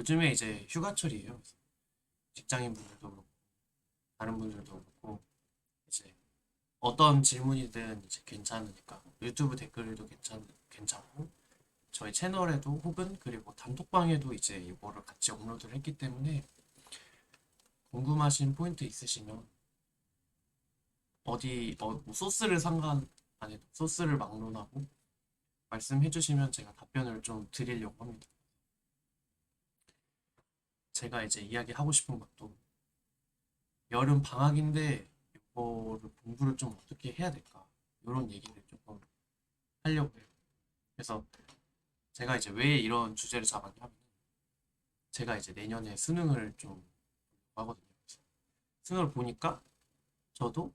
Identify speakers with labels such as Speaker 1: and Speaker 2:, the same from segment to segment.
Speaker 1: 요즘에 이제 휴가철이에요. 그래서 직장인 분들도 그렇고 다른 분들도 그렇고 이제 어떤 질문이든 이제 괜찮으니까 유튜브 댓글도 괜찮고 저희 채널에도 혹은 그리고 단톡방에도 이제 이거를 같이 업로드를 했기 때문에 궁금하신 포인트 있으시면 뭐 소스를 상관 안 해도 소스를 막론하고 말씀해 주시면 제가 답변을 좀 드리려고 합니다. 제가 이제 이야기하고 싶은 것도 여름 방학인데 이거를 공부를 좀 어떻게 해야 될까? 이런 얘기를 조금 하려고 해요. 그래서 제가 이제 왜 이런 주제를 잡았냐면 제가 이제 내년에 수능을 좀 하거든요. 그래서 수능을 보니까 저도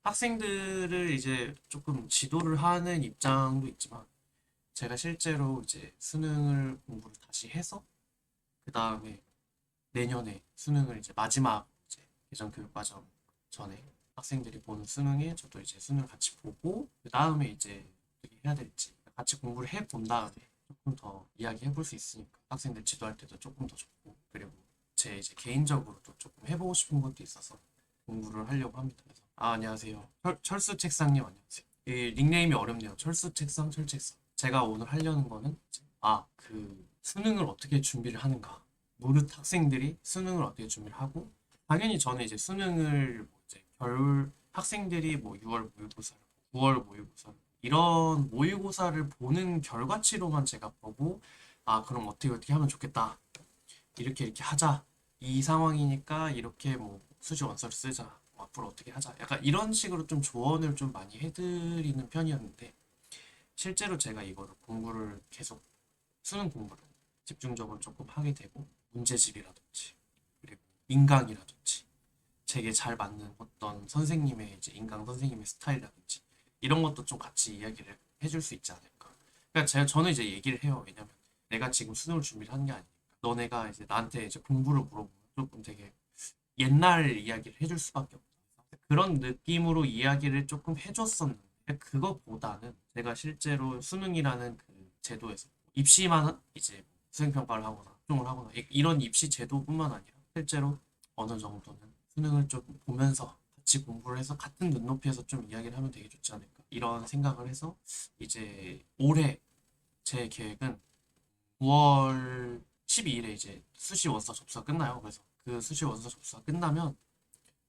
Speaker 1: 학생들을 이제 조금 지도를 하는 입장도 있지만 제가 실제로 이제 수능을 공부를 다시 해서 그 다음에 내년에 수능을 이제 마지막 이제 개정교육과정 전에 학생들이 보는 수능에 저도 이제 수능을 같이 보고 그 다음에 이제 어떻게 해야 될지 같이 공부를 해 본 다음에 조금 더 이야기해 볼 수 있으니까 학생들 지도할 때도 조금 더 좋고 그리고 제 이제 개인적으로도 조금 해보고 싶은 것도 있어서 공부를 하려고 합니다. 그래서 안녕하세요. 철수 책상님 안녕하세요. 이 닉네임이 어렵네요. 철수 책상, 철책상. 제가 오늘 하려는 거는 그 수능을 어떻게 준비를 하는가. 무릇 학생들이 수능을 어떻게 준비를 하고 당연히 저는 이제 수능을 뭐 이제 겨울 학생들이 뭐 6월 모의고사, 9월 모의고사 이런 모의고사를 보는 결과치로만 제가 보고 그럼 어떻게 하면 좋겠다. 이렇게 하자. 이 상황이니까 이렇게 뭐 수시 원서를 쓰자. 뭐 앞으로 어떻게 하자. 약간 이런 식으로 좀 조언을 좀 많이 해드리는 편이었는데 실제로 제가 이거를 공부를 계속 수능 공부를 집중적으로 조금 하게 되고 문제집이라든지 그리고 인강이라든지 제게 잘 맞는 어떤 선생님의 이제 인강 선생님의 스타일이라든지 이런 것도 좀 같이 이야기를 해줄 수 있지 않을까. 그러니까 저는 이제 얘기를 해요. 왜냐면 내가 지금 수능을 준비를 하는 게 아니니까 너네가 이제 나한테 이제 공부를 물어보면 조금 되게 옛날 이야기를 해줄 수밖에 없다. 그런 느낌으로 이야기를 조금 해줬었는데 그것보다는 제가 실제로 수능이라는 그 제도에서 입시만 이제 수행평가를 하거나 집중을 하거나 이런 입시 제도뿐만 아니라 실제로 어느 정도는 수능을 좀 보면서 같이 공부를 해서 같은 눈높이에서 좀 이야기를 하면 되게 좋지 않을까 이런 생각을 해서 이제 올해 제 계획은 9월 12일에 이제 수시 원서 접수가 끝나요. 그래서 그 수시 원서 접수가 끝나면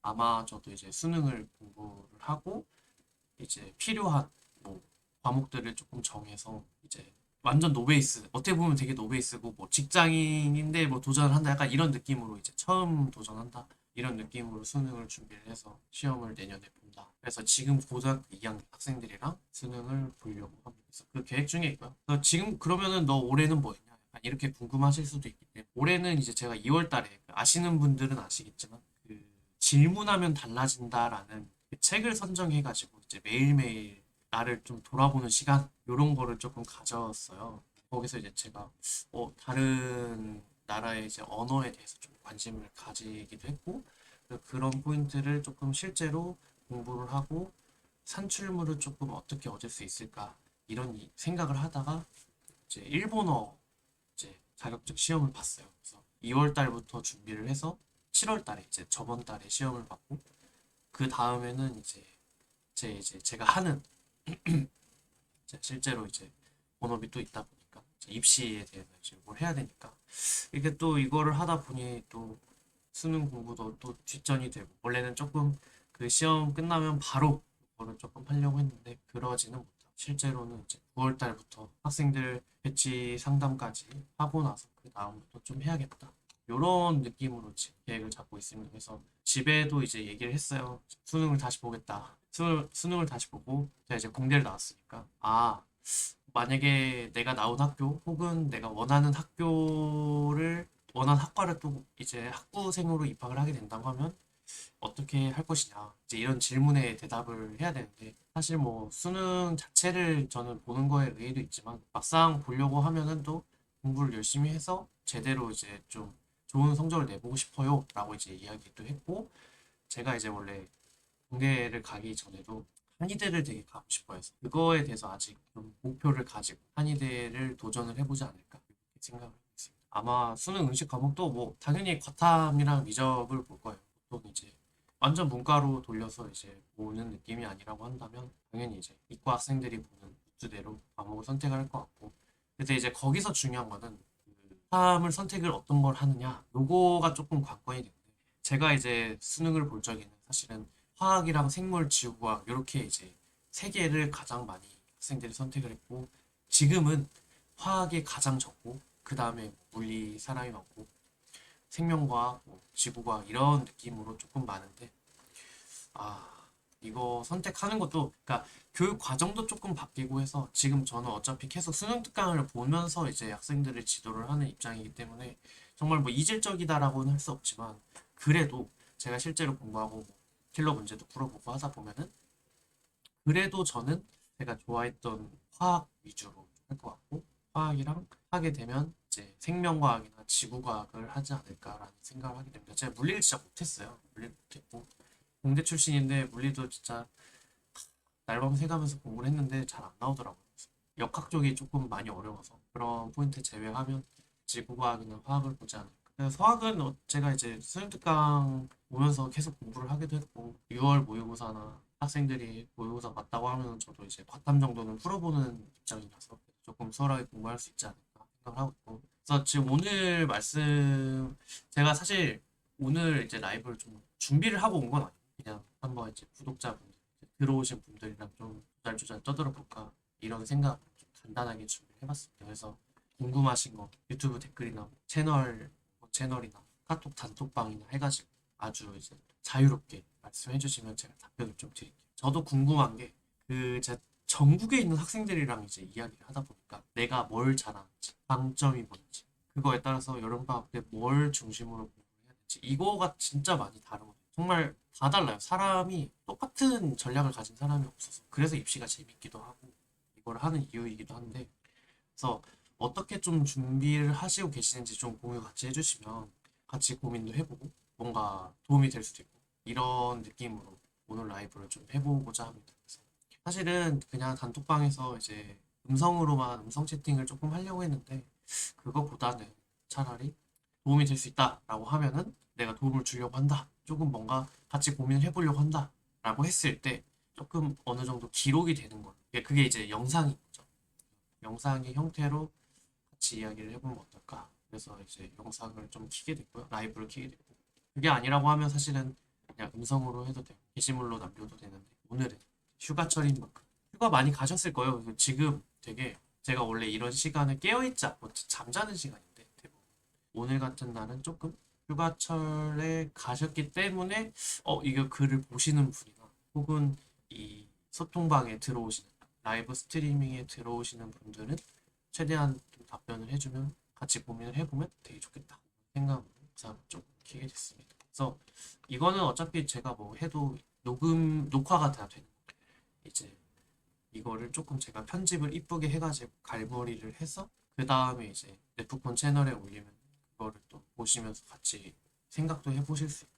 Speaker 1: 아마 저도 이제 수능을 공부를 하고 이제 필요한 뭐 과목들을 조금 정해서 이제 완전 노베이스 어떻게 보면 되게 노베이스고 뭐 직장인인데 뭐 도전을 한다 약간 이런 느낌으로 이제 처음 도전한다 이런 느낌으로 수능을 준비를 해서 시험을 내년에 본다. 그래서 지금 고등학교 2학년 학생들이랑 수능을 보려고 합니다. 그래서 그 계획 중에 있고요. 그래서 지금 그러면은 너 올해는 뭐 했냐? 약간 이렇게 궁금하실 수도 있기 때문에 올해는 이제 제가 2월 달에 아시는 분들은 아시겠지만 그 질문하면 달라진다라는 그 책을 선정해가지고 이제 매일매일 나를 좀 돌아보는 시간 이런 거를 조금 가졌어요. 거기서 이제 제가 다른 나라의 이제 언어에 대해서 좀 관심을 가지기도 했고 그런 포인트를 조금 실제로 공부를 하고 산출물을 조금 어떻게 얻을 수 있을까 이런 생각을 하다가 이제 일본어 이제 자격증 시험을 봤어요. 그래서 2월 달부터 준비를 해서 7월 달에 이제 저번 달에 시험을 받고 그 다음에는 이제 제가 하는 이제 실제로 이제 본업이 또 있다 보니까 이제 입시에 대해서 이제 뭘 해야 되니까 이게 또 이거를 하다 보니 또 수능 공부도 또 뒷전이 되고 원래는 조금 그 시험 끝나면 바로 그거를 조금 하려고 했는데 그러지는 못하고 실제로는 이제 9월 달부터 학생들 배치 상담까지 하고 나서 그 다음부터 좀 해야겠다. 이런 느낌으로 지금 계획을 잡고 있습니다. 그래서 집에도 이제 얘기를 했어요. 수능을 다시 보겠다. 수능을 다시 보고 제가 이제 공대를 나왔으니까 만약에 내가 나온 학교 혹은 내가 원하는 학과를 또 이제 학부생으로 입학을 하게 된다고 하면 어떻게 할 것이냐 이제 이런 질문에 대답을 해야 되는데 사실 뭐 수능 자체를 저는 보는 거에 의의도 있지만 막상 보려고 하면은 또 공부를 열심히 해서 제대로 이제 좀 좋은 성적을 내보고 싶어요 라고 이제 이야기도 했고 제가 이제 원래 공대를 가기 전에도 한의대를 되게 가고 싶어 해서 그거에 대해서 아직 좀 목표를 가지고 한의대를 도전을 해보지 않을까 이렇게 생각을 하고 있습니다. 아마 수능 응시 과목도 뭐 당연히 과탐이랑 미적을 볼 거예요. 보통 이제 완전 문과로 돌려서 이제 보는 느낌이 아니라고 한다면 당연히 이제 이과 학생들이 보는 주대로 과목을 선택할 것 같고. 근데 이제 거기서 중요한 거는 그 과탐을 선택을 어떤 걸 하느냐 요거가 조금 관건이 되는데, 제가 이제 수능을 볼 적에는 사실은 화학이랑 생물, 지구과학 이렇게 이제 세 개를 가장 많이 학생들이 선택을 했고, 지금은 화학이 가장 적고 그 다음에 물리 사람이 많고 생명과학, 뭐 지구과학 이런 느낌으로 조금 많은데, 아 이거 선택하는 것도 그러니까 교육 과정도 조금 바뀌고 해서 지금 저는 어차피 계속 수능 특강을 보면서 이제 학생들을 지도를 하는 입장이기 때문에 정말 뭐 이질적이다라고는 할 수 없지만, 그래도 제가 실제로 공부하고 뭐 킬러 문제도 풀어보고 하다 보면은 그래도 저는 제가 좋아했던 화학 위주로 할 것 같고, 화학이랑 하게 되면 이제 생명과학이나 지구과학을 하지 않을까라는 생각을 하게 됩니다. 제가 물리를 진짜 못했어요. 물리를 못했고 공대 출신인데 물리도 진짜 날밤 새가면서 공부를 했는데 잘 안 나오더라고요. 그래서 역학 쪽이 조금 많이 어려워서 그런 포인트 제외하면 지구과학이나 화학을 보지 않을까. 그래서 화학은 제가 이제 수능특강 보면서 계속 공부를 하기도 했고, 6월 모의고사나 학생들이 모의고사 맞다고 하면 저도 이제 과탐 정도는 풀어보는 입장이라서 조금 수월하게 공부할 수 있지 않을까 생각을 하고 있고. 그래서 지금 오늘 말씀, 제가 사실 오늘 이제 라이브를 좀 준비를 하고 온 건 아니에요. 그냥 한번 이제 구독자분들, 들어오신 분들이랑 좀 조잘조잘 떠들어 볼까 이런 생각 좀 간단하게 준비를 해봤습니다. 그래서 궁금하신 거 유튜브 댓글이나 채널이나 카톡 단톡방이나 해가지고 아주 이제 자유롭게 말씀해 주시면 제가 답변을 좀 드릴게요. 저도 궁금한 게 제 전국에 있는 학생들이랑 이제 이야기를 하다 보니까 내가 뭘 잘하는지, 강점이 뭔지, 그거에 따라서 여름방학 때 뭘 중심으로 공부를 해야 될지 이거가 진짜 많이 다르거든요. 정말 다 달라요. 사람이 똑같은 전략을 가진 사람이 없어서 그래서 입시가 재밌기도 하고 이걸 하는 이유이기도 한데, 그래서 어떻게 좀 준비를 하시고 계시는지 좀 공유 같이 해주시면 같이 고민도 해보고 뭔가 도움이 될 수도 있고 이런 느낌으로 오늘 라이브를 좀 해보고자 합니다. 그래서 사실은 그냥 단톡방에서 이제 음성 채팅을 조금 하려고 했는데, 그거보다는 차라리 도움이 될 수 있다라고 하면은 내가 도움을 주려고 한다. 조금 뭔가 같이 고민을 해보려고 한다라고 했을 때 조금 어느 정도 기록이 되는 거예요. 그게 이제 영상인 거죠. 영상의 형태로 같이 이야기를 해보면 어떨까. 그래서 이제 영상을 좀 키게 됐고요. 라이브를 키게 됐고. 그게 아니라고 하면 사실은 그냥 음성으로 해도 되고 게시물로 남겨도 되는데, 오늘은 휴가철인 만큼 휴가 많이 가셨을 거예요. 그래서 지금 되게 제가 원래 이런 시간에 깨어있지 않고 잠자는 시간인데 대부분 오늘 같은 날은 조금 휴가철에 가셨기 때문에 이거 글을 보시는 분이나 혹은 이 소통방에 들어오시는 라이브 스트리밍에 들어오시는 분들은 최대한 좀 답변을 해주면 같이 고민을 해보면 되게 좋겠다 생각으로 영상을 좀 키게 됐습니다. 그래서 이거는 어차피 제가 뭐 해도 녹화가 다 되는 거예요. 이제 이거를 조금 제가 편집을 이쁘게 해가지고 갈머리를 해서 그 다음에 이제 네프콘 채널에 올리면 그거를 또 보시면서 같이 생각도 해보실 수 있고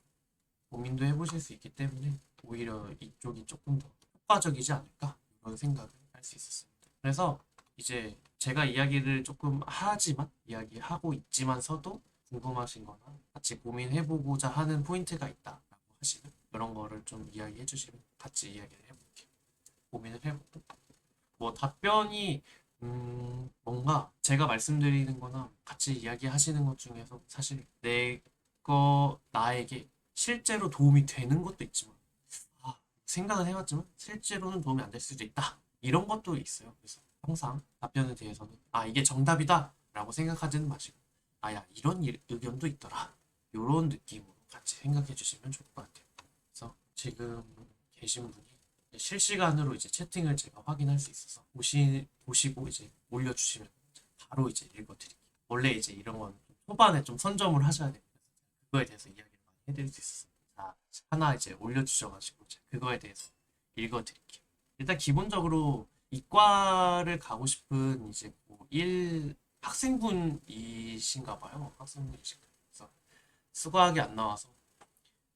Speaker 1: 고민도 해보실 수 있기 때문에 오히려 이쪽이 조금 더 효과적이지 않을까 이런 생각을 할 수 있었습니다. 그래서 이제 제가 이야기를 조금 하지만 이야기하고 있지만서도 궁금하신 거나 같이 고민해보고자 하는 포인트가 있다라고 하시면 이런 거를 좀 이야기해 주시면 같이 이야기를 해볼게요. 고민을 해보고 뭐 답변이 뭔가 제가 말씀드리는 거나 같이 이야기하시는 것 중에서 사실 나에게 실제로 도움이 되는 것도 있지만, 아, 생각은 해봤지만 실제로는 도움이 안 될 수도 있다. 이런 것도 있어요. 그래서 항상 답변에 대해서는 이게 정답이다 라고 생각하지는 마시고 야 이런 의견도 있더라. 이런 느낌으로 같이 생각해 주시면 좋을 것 같아요. 그래서 지금 계신 분이 실시간으로 이제 채팅을 제가 확인할 수 있어서 보시고 이제 올려주시면 바로 이제 읽어드릴게요. 원래 이제 이런 건 초반에 좀 선점을 하셔야 됩니다. 그거에 대해서 이야기를 많이 해드릴 수 있어서 자, 하나 이제 올려주셔가지고 그거에 대해서 읽어드릴게요. 일단 기본적으로 이과를 가고 싶은 이제 고1 학생분이신가 봐요. 학생분이신가. 그래서 수학이 안 나와서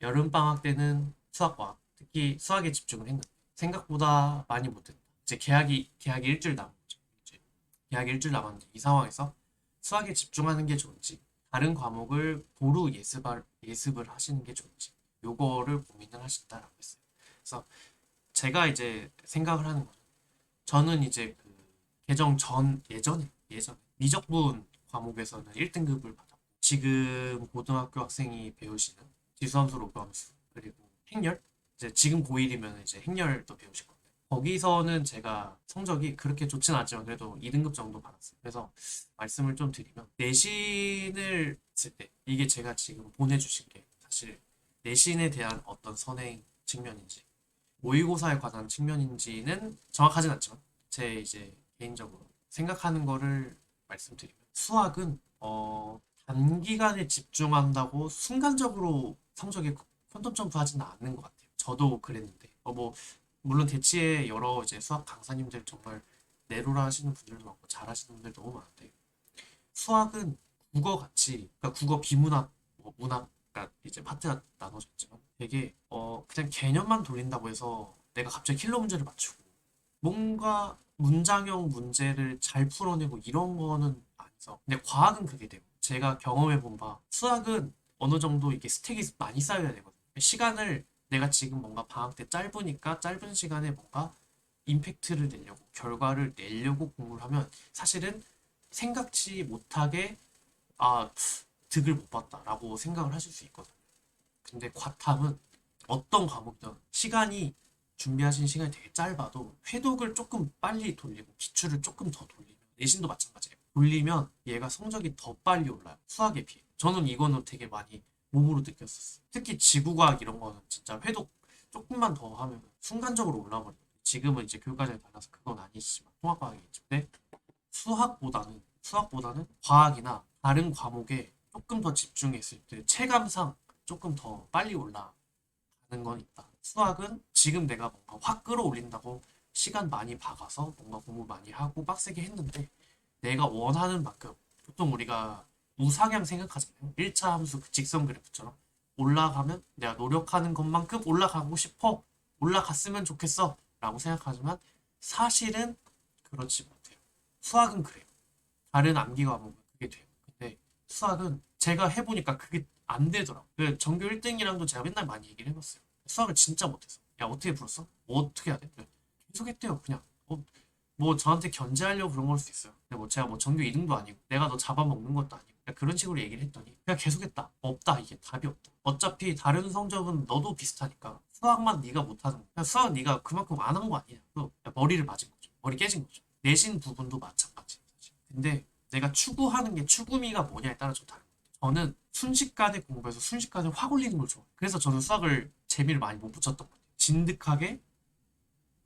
Speaker 1: 여름방학 때는 수학과 특히 수학에 집중을 했는데 생각보다 많이 못했다. 이제 계약이 일주일 남은 거죠. 이제 계약이 일주일 남았는데 이 상황에서 수학에 집중하는 게 좋은지 다른 과목을 고루 예습을 하시는 게 좋은지 요거를 고민을 하신다라고 했어요. 그래서 제가 이제 생각을 하는 거죠. 저는 이제 그 개정 전 예전에 미적분 과목에서는 1등급을 받았고 지금 고등학교 학생이 배우시는 지수함수, 로그함수 그리고 행렬 이제 지금 고1이면 이제 행렬도 배우실 건데 거기서는 제가 성적이 그렇게 좋진 않지만 그래도 2등급 정도 받았어요. 그래서 말씀을 좀 드리면 내신을 했을 때 이게 제가 지금 보내주신 게 사실 내신에 대한 어떤 선행 측면인지 모의고사에 관한 측면인지는 정확하진 않지만 제 이제 개인적으로 생각하는 거를 말씀드리면 수학은 단기간에 집중한다고 순간적으로 성적에 퀀텀 점프하지는 않는 것 같아요. 저도 그랬는데 뭐 물론 대치에 여러 이제 수학 강사님들 정말 내로라 하시는 분들도 많고 잘하시는 분들 너무 많은데 수학은 국어 같이 그러니까 국어 비문학 뭐 문학 그러니까 이제 파트가 나눠져 있지만 되게 그냥 개념만 돌린다고 해서 내가 갑자기 킬러 문제를 맞추고 뭔가 문장형 문제를 잘 풀어내고 이런 거는 아니죠. 근데 과학은 그게 돼요. 제가 경험해 본 바 수학은 어느 정도 이게 스택이 많이 쌓여야 되거든요. 시간을 내가 지금 뭔가 방학 때 짧으니까 짧은 시간에 뭔가 임팩트를 내려고 결과를 내려고 공부를 하면 사실은 생각지 못하게 아 득을 못 봤다라고 생각을 하실 수 있거든요. 근데 과탐은 어떤 과목이든 시간이 준비하신 시간이 되게 짧아도 회독을 조금 빨리 돌리고 기출을 조금 더 돌리면 내신도 마찬가지예요. 돌리면 얘가 성적이 더 빨리 올라요. 수학에 비해. 저는 이거는 되게 많이 몸으로 느꼈었어요. 특히 지구과학 이런 거는 진짜 회독 조금만 더 하면 순간적으로 올라버려요. 지금은 이제 교육과정이 달라서 그건 아니지만 통합과학이겠죠. 근데 수학보다는 과학이나 다른 과목에 조금 더 집중했을 때 체감상 조금 더 빨리 올라가는 건 있다. 수학은 지금 내가 뭔가 확 끌어올린다고 시간 많이 박아서 뭔가 공부 많이 하고 빡세게 했는데 내가 원하는 만큼 보통 우리가 우상향 생각하잖아요. 1차 함수 그 직선 그래프처럼 올라가면 내가 노력하는 것만큼 올라가고 싶어. 올라갔으면 좋겠어. 라고 생각하지만 사실은 그렇지 못해요. 수학은 그래요. 다른 암기 과목은 그게 돼요. 근데 수학은 제가 해보니까 그게 안 되더라고요. 그 전교 1등이랑도 제가 맨날 많이 얘기를 해봤어요. 수학을 진짜 못해서. 야, 어떻게 풀었어? 뭐 어떻게 해야 돼? 계속 했대요, 그냥. 뭐 저한테 견제하려고 그런 걸 수 있어요. 근데 뭐 제가 뭐 전교 2등도 아니고 내가 너 잡아먹는 것도 아니고 그냥 그런 식으로 얘기를 했더니 그냥 계속했다. 없다. 이게 답이 없다. 어차피 다른 성적은 너도 비슷하니까 수학만 네가 못하는 거야. 그냥 수학 네가 그만큼 안 한 거 아니냐. 또 머리를 맞은 거죠. 머리 깨진 거죠. 내신 부분도 마찬가지. 사실. 근데 내가 추구하는 게 추구미가 뭐냐에 따라 좀 다른 거예요. 저는 순식간에 공부해서 순식간에 확 올리는 걸 좋아해요. 그래서 저는 수학을 재미를 많이 못 붙였던 것 같아요. 진득하게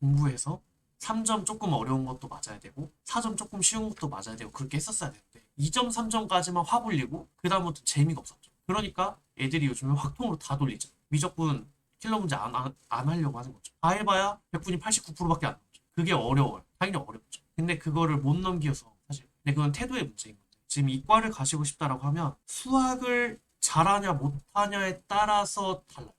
Speaker 1: 공부해서 3점 조금 어려운 것도 맞아야 되고 4점 조금 쉬운 것도 맞아야 되고 그렇게 했었어야 되는데 2점, 3점까지만 확 올리고 그 다음부터 재미가 없었죠. 그러니까 애들이 요즘에 확통으로 다 돌리죠. 미적분 킬러 문제 안 하려고 하는 거죠. 다 해봐야 100분이 89%밖에 안 나오죠. 그게 어려워요. 당연히 어렵죠. 근데 그거를 못 넘겨서 사실 근데 그건 태도의 문제인 건데 지금 이과를 가시고 싶다라고 하면 수학을 잘하냐 못하냐에 따라서 달라요.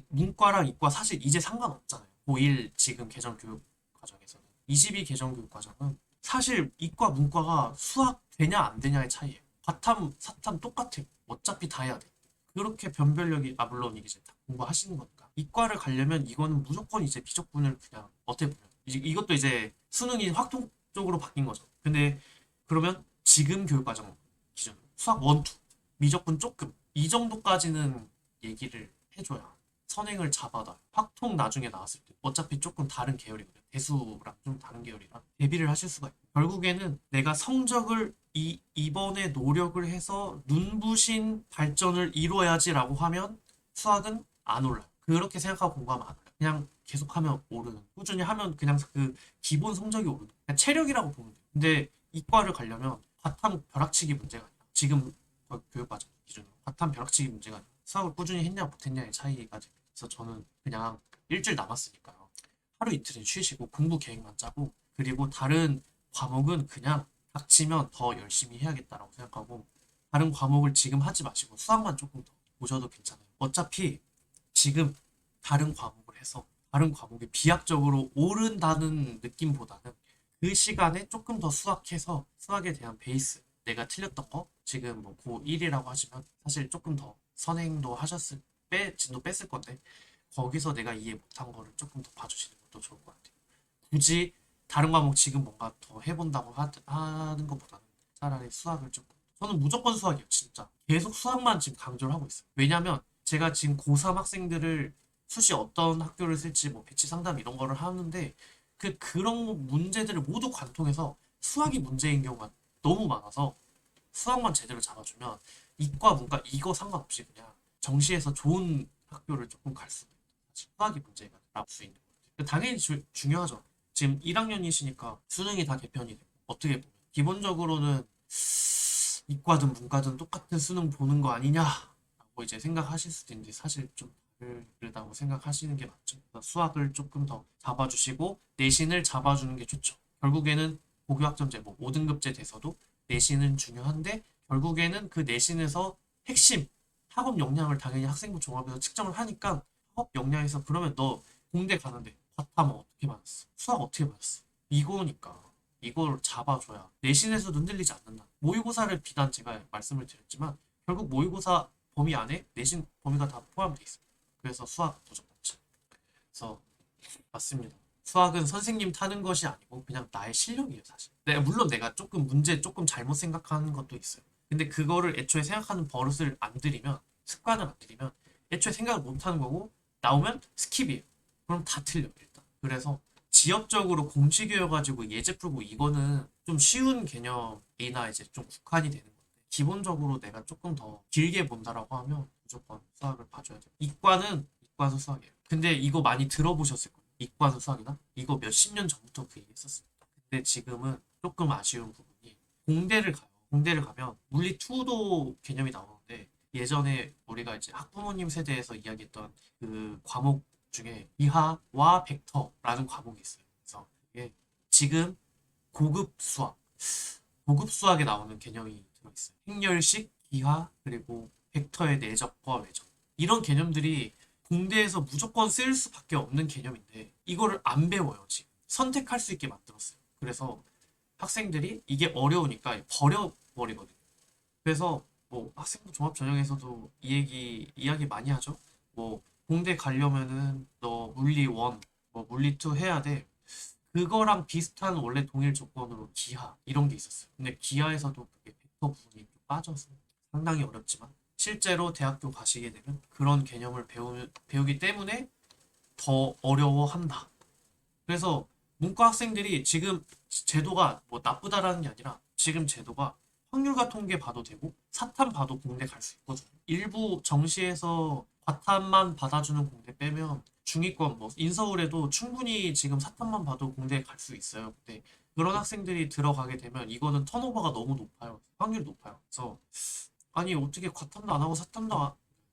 Speaker 1: 문과랑 이과 사실 이제 상관없잖아요. 고1 지금 개정 교육 과정에서는 22 개정 교육 과정은 사실 이과 문과가 수학 되냐 안 되냐의 차이예요. 과탐 사탐 똑같아요. 어차피 다 해야 돼. 그렇게 변별력이 물론 이게 이제 다 공부하시는 거니까 이과를 가려면 이거는 무조건 이제 비적분을 그냥 어떻게 보면 이것도 이제 수능이 확통 쪽으로 바뀐 거죠. 근데 그러면 지금 교육과정 기준으로 수학 원투 미적분 조금 이 정도까지는 얘기를 해줘야 선행을 잡아다 확통 나중에 나왔을 때 어차피 조금 다른 계열이거든요. 대수랑 좀 다른 계열이라 대비를 하실 수가 있고 결국에는 내가 성적을 이번에 노력을 해서 눈부신 발전을 이루어야지라고 하면 수학은 안 올라요. 그렇게 생각하고 공부하면 안 올라요. 그냥 계속하면 오르는 꾸준히 하면 그냥 그 기본 성적이 오르는 그냥 체력이라고 보면 돼요. 근데 이과를 가려면 바탕 벼락치기 문제가 아니라 지금 교육과정 기준으로 바탕 벼락치기 문제가 아니라 수학을 꾸준히 했냐 못했냐의 차이가 됩니다. 그래서 저는 그냥 일주일 남았으니까요. 하루 이틀은 쉬시고 공부 계획만 짜고 그리고 다른 과목은 그냥 닥치면 더 열심히 해야겠다라고 생각하고 다른 과목을 지금 하지 마시고 수학만 조금 더 보셔도 괜찮아요. 어차피 지금 다른 과목을 해서 다른 과목이 비약적으로 오른다는 느낌보다는 그 시간에 조금 더 수학해서 수학에 대한 베이스 내가 틀렸던 거 지금 뭐 고1이라고 하시면 사실 조금 더 선행도 하셨을 진도 뺐을 건데 거기서 내가 이해 못한 거를 조금 더 봐주시는 것도 좋을 것 같아요. 굳이 다른 과목 지금 뭔가 더 해본다고 하는 것보다는 차라리 수학을 조금 저는 무조건 수학이에요 진짜 계속 수학만 지금 강조를 하고 있어요. 왜냐면 제가 지금 고3 학생들을 수시 어떤 학교를 쓸지 뭐 배치 상담 이런 거를 하는데 그런 문제들을 모두 관통해서 수학이 문제인 경우가 너무 많아서 수학만 제대로 잡아주면 이과 문과 이거 상관없이 그냥 정시에서 좋은 학교를 조금 갈 수가 있다. 수학이 문제가 나올 수 있는 거예요. 당연히 중요하죠. 지금 1학년이시니까 수능이 다 개편이 되고 어떻게 보면 기본적으로는 이과든 문과든 똑같은 수능 보는 거 아니냐라고 이제 생각하실 수도 있는데 사실 좀 다르다고 생각하시는 게 맞죠. 그래서 수학을 조금 더 잡아주시고 내신을 잡아주는 게 좋죠. 결국에는 고교학점제 뭐 5등급제 돼서도 내신은 중요한데 결국에는 그 내신에서 핵심 학업 역량을 당연히 학생부 종합에서 측정을 하니까 학업 역량에서 그러면 너 공대 가는데 과탐 어떻게 받았어? 수학 어떻게 받았어? 이거니까 이걸 잡아줘야 내신에서도 흔들리지 않는다. 모의고사를 비단 제가 말씀을 드렸지만 결국 모의고사 범위 안에 내신 범위가 다 포함되어 있어요. 그래서 수학 무조건 치. 그래서 맞습니다. 수학은 선생님 타는 것이 아니고 그냥 나의 실력이에요, 사실. 물론 내가 조금 문제 조금 잘못 생각하는 것도 있어요. 근데 그거를 애초에 생각하는 버릇을 안 들이면 습관을 안 들이면 애초에 생각을 못 하는 거고 나오면 스킵이에요. 그럼 다 틀려 일단. 그래서 지역적으로 공식이어가지고 예제 풀고 이거는 좀 쉬운 개념이나 이제 좀 국한이 되는 건데 기본적으로 내가 조금 더 길게 본다라고 하면 무조건 수학을 봐줘야 돼요. 이과는 수학이에요. 근데 이거 많이 들어보셨을 거예요. 이과는 수학이다? 이거 몇십 년 전부터 그 얘기 했었습니다. 근데 지금은 조금 아쉬운 부분이 공대를 가요. 공대를 가면 물리 2도 개념이 나오는데 예전에 우리가 이제 학부모님 세대에서 이야기했던 그 과목 중에 이하와 벡터라는 과목이 있어요. 그래서 이게 지금 고급 수학, 고급 수학에 나오는 개념이 들어있어요. 행렬식, 기하, 그리고 벡터의 내적과 외적. 이런 개념들이 공대에서 무조건 쓸 수밖에 없는 개념인데 이거를 안 배워요, 지금. 선택할 수 있게 만들었어요. 그래서 학생들이 이게 어려우니까 버려버리거든요. 그래서 뭐 학생부 종합 전형에서도 이야기 많이 하죠. 뭐 공대 가려면은 너 물리 1, 뭐 물리 2 해야 돼. 그거랑 비슷한 원래 동일 조건으로 기하 이런 게 있었어요. 근데 기하에서도 그게 벡터 부분이 좀 빠져서 상당히 어렵지만 실제로 대학교 가시게 되면 그런 개념을 배우기 때문에 더 어려워한다. 그래서 문과 학생들이 지금 제도가 뭐 나쁘다라는 게 아니라 지금 제도가 확률과 통계 봐도 되고 사탐 봐도 공대 갈 수 있거든요. 일부 정시에서 과탐만 받아주는 공대 빼면 중위권 뭐 인서울에도 충분히 지금 사탐만 봐도 공대 갈 수 있어요. 근데 그런 학생들이 들어가게 되면 이거는 턴오버가 너무 높아요. 확률이 높아요. 그래서 아니 어떻게 과탐도 안 하고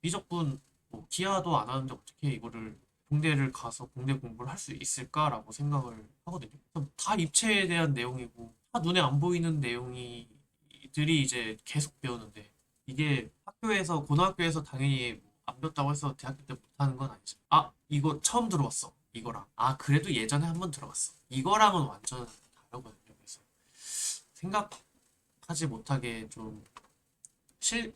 Speaker 1: 미적분 뭐 기하도 안 하는데 어떻게 이거를 공대를 가서 공대 공부를 할 수 있을까라고 생각을 하거든요. 다 입체에 대한 내용이고 다 눈에 안 보이는 내용이들이 이제 계속 배우는데 이게 학교에서 고등학교에서 당연히 뭐안 배웠다고 해서 대학교 때 못하는 건 아니죠. 아 이거 처음 들어봤어 이거랑 아 그래도 예전에 한번 들어봤어 이거랑은 완전 다르거든요. 그래서 생각하지 못하게 좀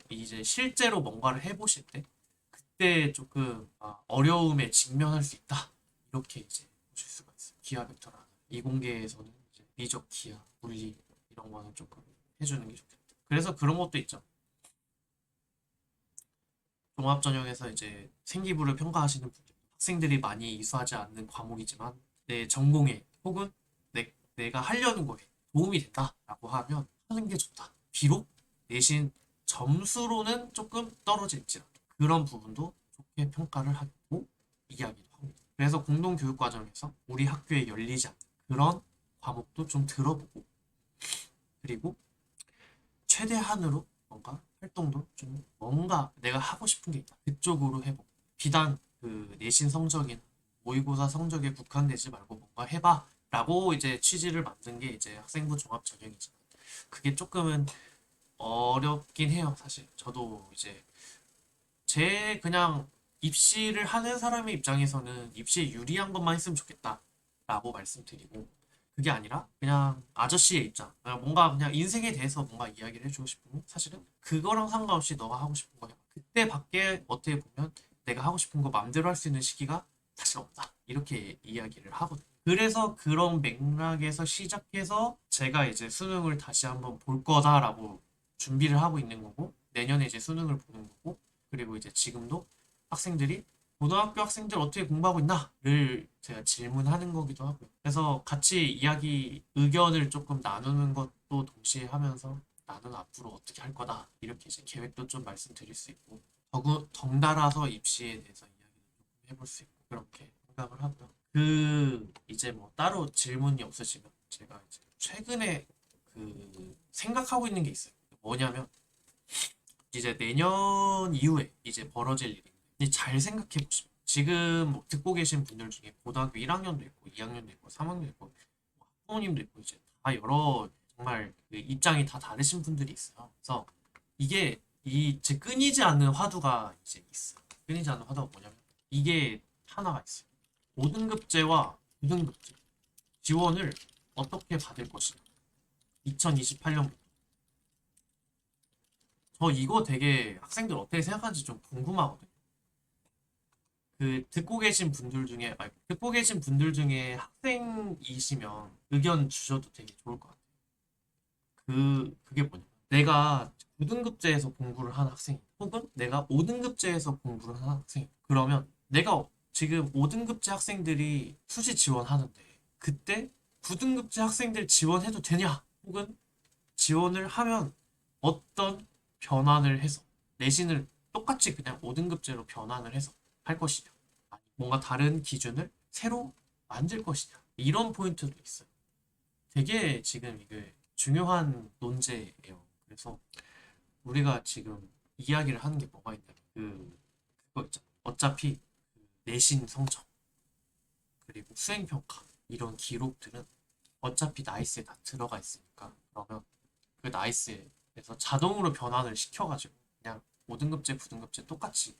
Speaker 1: 이제 실제로 뭔가를 해보실 때 그때 조금 어려움에 직면할 수 있다. 이렇게 이제 보실 수가 있어요. 기하 벡터라 이공계에서는 이제 미적 기하, 물리 이런 거는 조금 해주는 게 좋겠다. 그래서 그런 것도 있죠. 종합 전형에서 이제 생기부를 평가하시는 분들, 학생들이 많이 이수하지 않는 과목이지만 내 전공에 혹은 내가 하려는 거에 도움이 된다라고 하면 하는 게 좋다. 비록 내신 점수로는 조금 떨어질지라도 그런 부분도 좋게 평가를 하고 이야기도 합니다. 그래서 공동교육과정에서 우리 학교에 열리지 않는 그런 과목도 좀 들어보고 그리고 최대한으로 뭔가 활동도 좀 뭔가 내가 하고 싶은 게 있다. 그쪽으로 해보고 비단 그 내신 성적인 모의고사 성적에 국한되지 말고 뭔가 해봐 라고 이제 취지를 만든 게 이제 학생부 종합 전형이지만 그게 조금은 어렵긴 해요 사실. 저도 이제 제 그냥 입시를 하는 사람의 입장에서는 입시에 유리한 것만 했으면 좋겠다 라고 말씀드리고 그게 아니라 그냥 아저씨의 입장, 뭔가 그냥 인생에 대해서 뭔가 이야기를 해주고 싶으면 사실은 그거랑 상관없이 너가 하고 싶은 거야. 그때 밖에 어떻게 보면 내가 하고 싶은 거 마음대로 할 수 있는 시기가 사실 없다. 이렇게 이야기를 하거든. 그래서 그런 맥락에서 시작해서 제가 이제 수능을 다시 한번 볼 거다라고 준비를 하고 있는 거고, 내년에 이제 수능을 보는 거고, 그리고 이제 지금도 학생들이 고등학교 학생들 어떻게 공부하고 있나를 제가 질문하는 거기도 하고요. 그래서 같이 이야기, 의견을 조금 나누는 것도 동시에 하면서 나는 앞으로 어떻게 할 거다. 이렇게 이제 계획도 좀 말씀드릴 수 있고, 덩달아서 입시에 대해서 이야기를 조금 해볼 수 있고, 그렇게 생각을 하고요. 이제 뭐 따로 질문이 없으시면 제가 이제 최근에 생각하고 있는 게 있어요. 뭐냐면, 이제 내년 이후에 이제 벌어질 일인데 잘 생각해 보시면 지금 뭐 듣고 계신 분들 중에 고등학교 1학년도 있고 2학년도 있고 3학년도 있고 뭐 학부모님도 있고 이제 다 여러 정말 그 입장이 다 다르신 분들이 있어요. 그래서 이게 이제 끊이지 않는 화두가 이제 있어요. 끊이지 않는 화두가 뭐냐면 이게 하나가 있어요. 5등급제와 9등급제 지원을 어떻게 받을 것이냐. 2028년 저 이거 되게 학생들 어떻게 생각하는지 좀 궁금하거든요. 듣고 계신 분들 중에 학생이시면 의견 주셔도 되게 좋을 것 같아요. 그게 뭐냐. 내가 9등급제에서 공부를 한 학생, 혹은 내가 5등급제에서 공부를 한 학생. 그러면 내가 지금 5등급제 학생들이 수시 지원하는데, 그때 9등급제 학생들 지원해도 되냐? 혹은 지원을 하면 어떤 변환을 해서 내신을 똑같이 그냥 5등급제로 변환을 해서 할 것이냐, 아니 뭔가 다른 기준을 새로 만들 것이냐, 이런 포인트도 있어요. 되게 지금 이게 중요한 논제예요. 그래서 우리가 지금 이야기를 하는 게 뭐가 있냐면 그거 있잖아. 어차피 내신 성적 그리고 수행평가 이런 기록들은 어차피 나이스에 다 들어가 있으니까, 그러면 그 나이스에서 자동으로 변환을 시켜가지고 그냥 5등급제, 9등급제 똑같이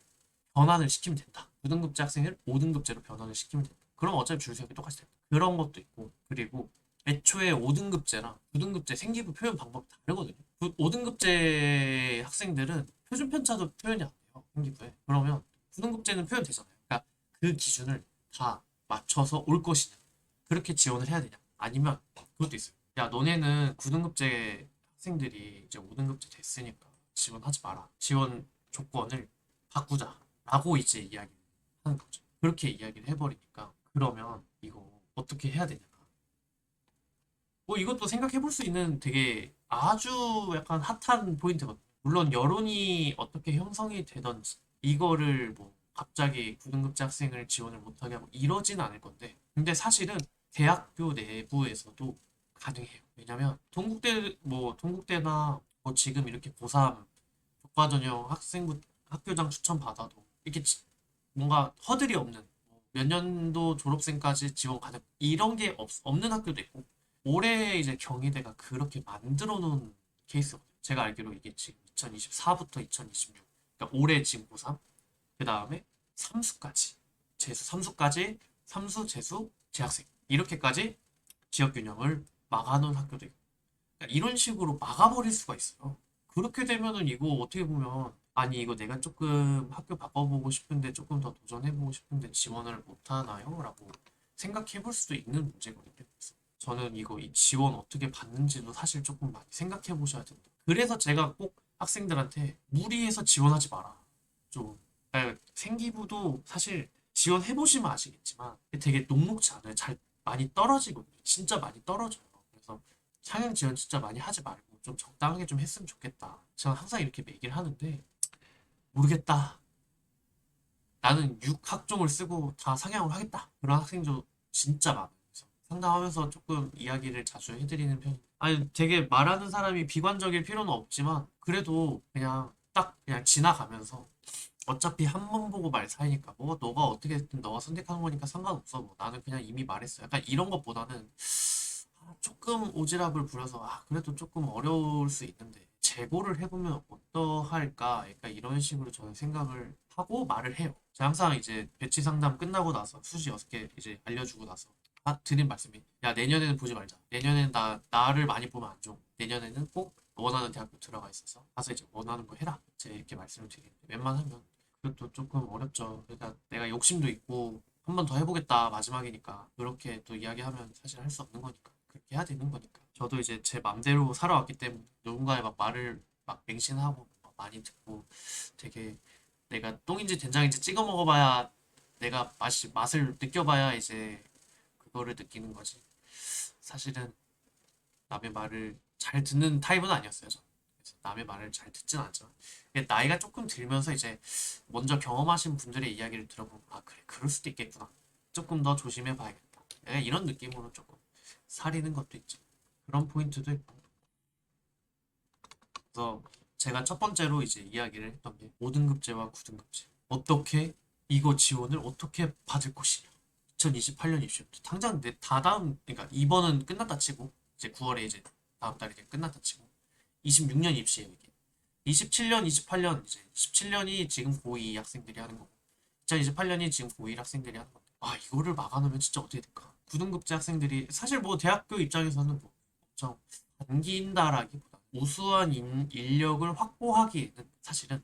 Speaker 1: 변환을 시키면 된다. 9등급제 학생을 5등급제로 변환을 시키면 된다. 그럼 어차피 줄 수업이 똑같이 된다. 그런 것도 있고, 그리고 애초에 5등급제랑 9등급제 생기부 표현 방법이 다르거든요. 5등급제 학생들은 표준 편차도 표현이 안 돼요. 생기부에. 그러면 9등급제는 표현되잖아요. 그러니까 그 기준을 다 맞춰서 올 것이냐. 그렇게 지원을 해야 되냐. 아니면 그것도 있어요. 야, 너네는 9등급제 학생들이 이제 5등급제 됐으니까 지원하지 마라. 지원 조건을 바꾸자. 라고 이제 이야기를 하는 거죠. 그렇게 이야기를 해버리니까 그러면 이거 어떻게 해야 되냐. 뭐 이것도 생각해 볼 수 있는 되게 아주 약간 핫한 포인트거든요. 물론 여론이 어떻게 형성이 되던지 이거를 뭐 갑자기 9등급제 학생을 지원을 못하게 하고 이러진 않을 건데, 근데 사실은 대학교 내부에서도 가능해요. 왜냐면 동국대나 뭐 지금 이렇게 고3 교과전형 학교장 추천 받아도 이렇게 뭔가 허들이 없는 몇 년도 졸업생까지 지원 가능 이런 게 없는 학교도 있고, 올해 이제 경희대가 그렇게 만들어 놓은 케이스거든요. 제가 알기로 이게 지금 2024부터 2026, 그러니까 올해 지금 고3, 그 다음에 삼수까지, 재수 삼수까지, 삼수, 재수, 재학생 이렇게까지 지역 균형을 막아놓은 학교도 있고, 그러니까 이런 식으로 막아버릴 수가 있어요. 그렇게 되면은 이거 어떻게 보면 아니 이거 내가 조금 학교 바꿔보고 싶은데 조금 더 도전해보고 싶은데 지원을 못하나요? 라고 생각해 볼 수도 있는 문제거든요. 그래서 저는 이거 이 지원 어떻게 받는지도 사실 조금 많이 생각해 보셔야 된다. 그래서 제가 꼭 학생들한테 무리해서 지원하지 마라. 좀 생기부도 사실 지원해 보시면 아시겠지만 되게 녹록지 않아요. 잘 많이 떨어지거든요. 진짜 많이 떨어져요. 그래서 상향 지원 진짜 많이 하지 말고 좀 적당하게 좀 했으면 좋겠다. 저는 항상 이렇게 얘기를 하는데 모르겠다. 나는 6학종을 쓰고 다 상향을 하겠다. 그런 학생도 진짜 많아요. 그래서 상담하면서 조금 이야기를 자주 해드리는 편입니다. 아니, 되게 말하는 사람이 비관적일 필요는 없지만 그래도 그냥 딱 그냥 지나가면서 어차피 한 번 보고 말 사이니까 뭐 너가 어떻게든 너가 선택한 거니까 상관없어. 뭐 나는 그냥 이미 말했어. 약간 이런 것보다는 조금 오지랖을 부려서 그래도 조금 어려울 수 있는데 재고를 해보면 어떠할까, 약간 이런 식으로 저는 생각을 하고 말을 해요. 제가 항상 이제 배치 상담 끝나고 나서 수시 6개 이제 알려주고 나서 드린 말씀이, 야, 내년에는 보지 말자. 내년에는 나를 많이 보면 안 좋고, 내년에는 꼭 원하는 대학교 들어가 있어서 가서 이제 원하는 거 해라. 제 이렇게 말씀을 드리는데, 웬만하면 그것도 조금 어렵죠. 그러니까 내가 욕심도 있고, 한 번 더 해보겠다, 마지막이니까. 그렇게 또 이야기하면 사실 할 수 없는 거니까. 그렇게 해야 되는 거니까. 저도 이제 제 맘대로 살아왔기 때문에, 누군가의 막 말을 막 맹신하고 막 많이 듣고, 되게 내가 똥인지 된장인지 찍어 먹어봐야, 내가 맛을 느껴봐야 이제 그거를 느끼는 거지. 사실은 남의 말을 잘 듣는 타입은 아니었어요, 저는. 그래서 남의 말을 잘 듣진 않지만, 이게 나이가 조금 들면서 이제 먼저 경험하신 분들의 이야기를 들어보면, 아, 그래, 그럴 수도 있겠구나. 조금 더 조심해 봐야겠다. 내가 이런 느낌으로 조금 사리는 것도 있죠. 그런 포인트도 있고. 그래서 제가 첫 번째로 이제 이야기를 했던 게 5등급제와 9등급제. 어떻게 이거 지원을 어떻게 받을 것이냐. 2028년 입시부터 당장 내 다다음, 그러니까 이번은 끝났다 치고 이제 9월에 이제 다음 달에 이제 끝났다 치고 26년 입시예요 이게. 27년, 28년 이제 17년이 지금 고2 학생들이 하는 거고 2028년이 지금 고1 학생들이 하는 건데, 아, 이거를 막아놓으면 진짜 어떻게 될까? 9등급제 학생들이 사실 뭐 대학교 입장에서는 뭐 엄청 반긴다라기보다 우수한 인력을 확보하기에는 사실은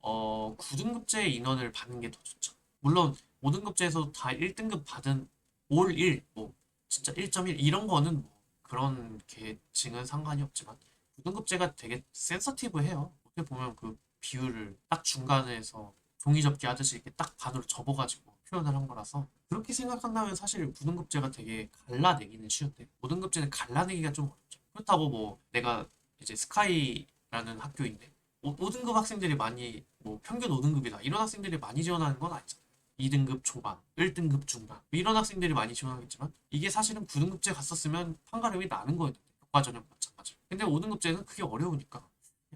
Speaker 1: 9등급제 인원을 받는 게 더 좋죠. 물론 5등급제에서 다 1등급 받은 올 1, 뭐 진짜 1.1 이런 거는 뭐 그런 계층은 상관이 없지만 9등급제가 되게 센서티브해요. 어떻게 보면 그 비율을 딱 중간에서 종이 접기 하듯이 이렇게 딱 반으로 접어가지고 표현을 한 거라서 그렇게 생각한다면 사실 9등급제가 되게 갈라내기는 쉬운데 5등급제는 갈라내기가 좀 어렵죠. 그렇다고 뭐 내가 이제 스카이라는 학교인데 5등급 학생들이 많이 뭐 평균 5등급이다 이런 학생들이 많이 지원하는 건 아니잖아요. 2등급 초반, 1등급 중반 이런 학생들이 많이 지원하겠지만 이게 사실은 9등급제 갔었으면 판가름이 나는 거였는데 교과전형 마찬가지로. 근데 5등급제는 그게 어려우니까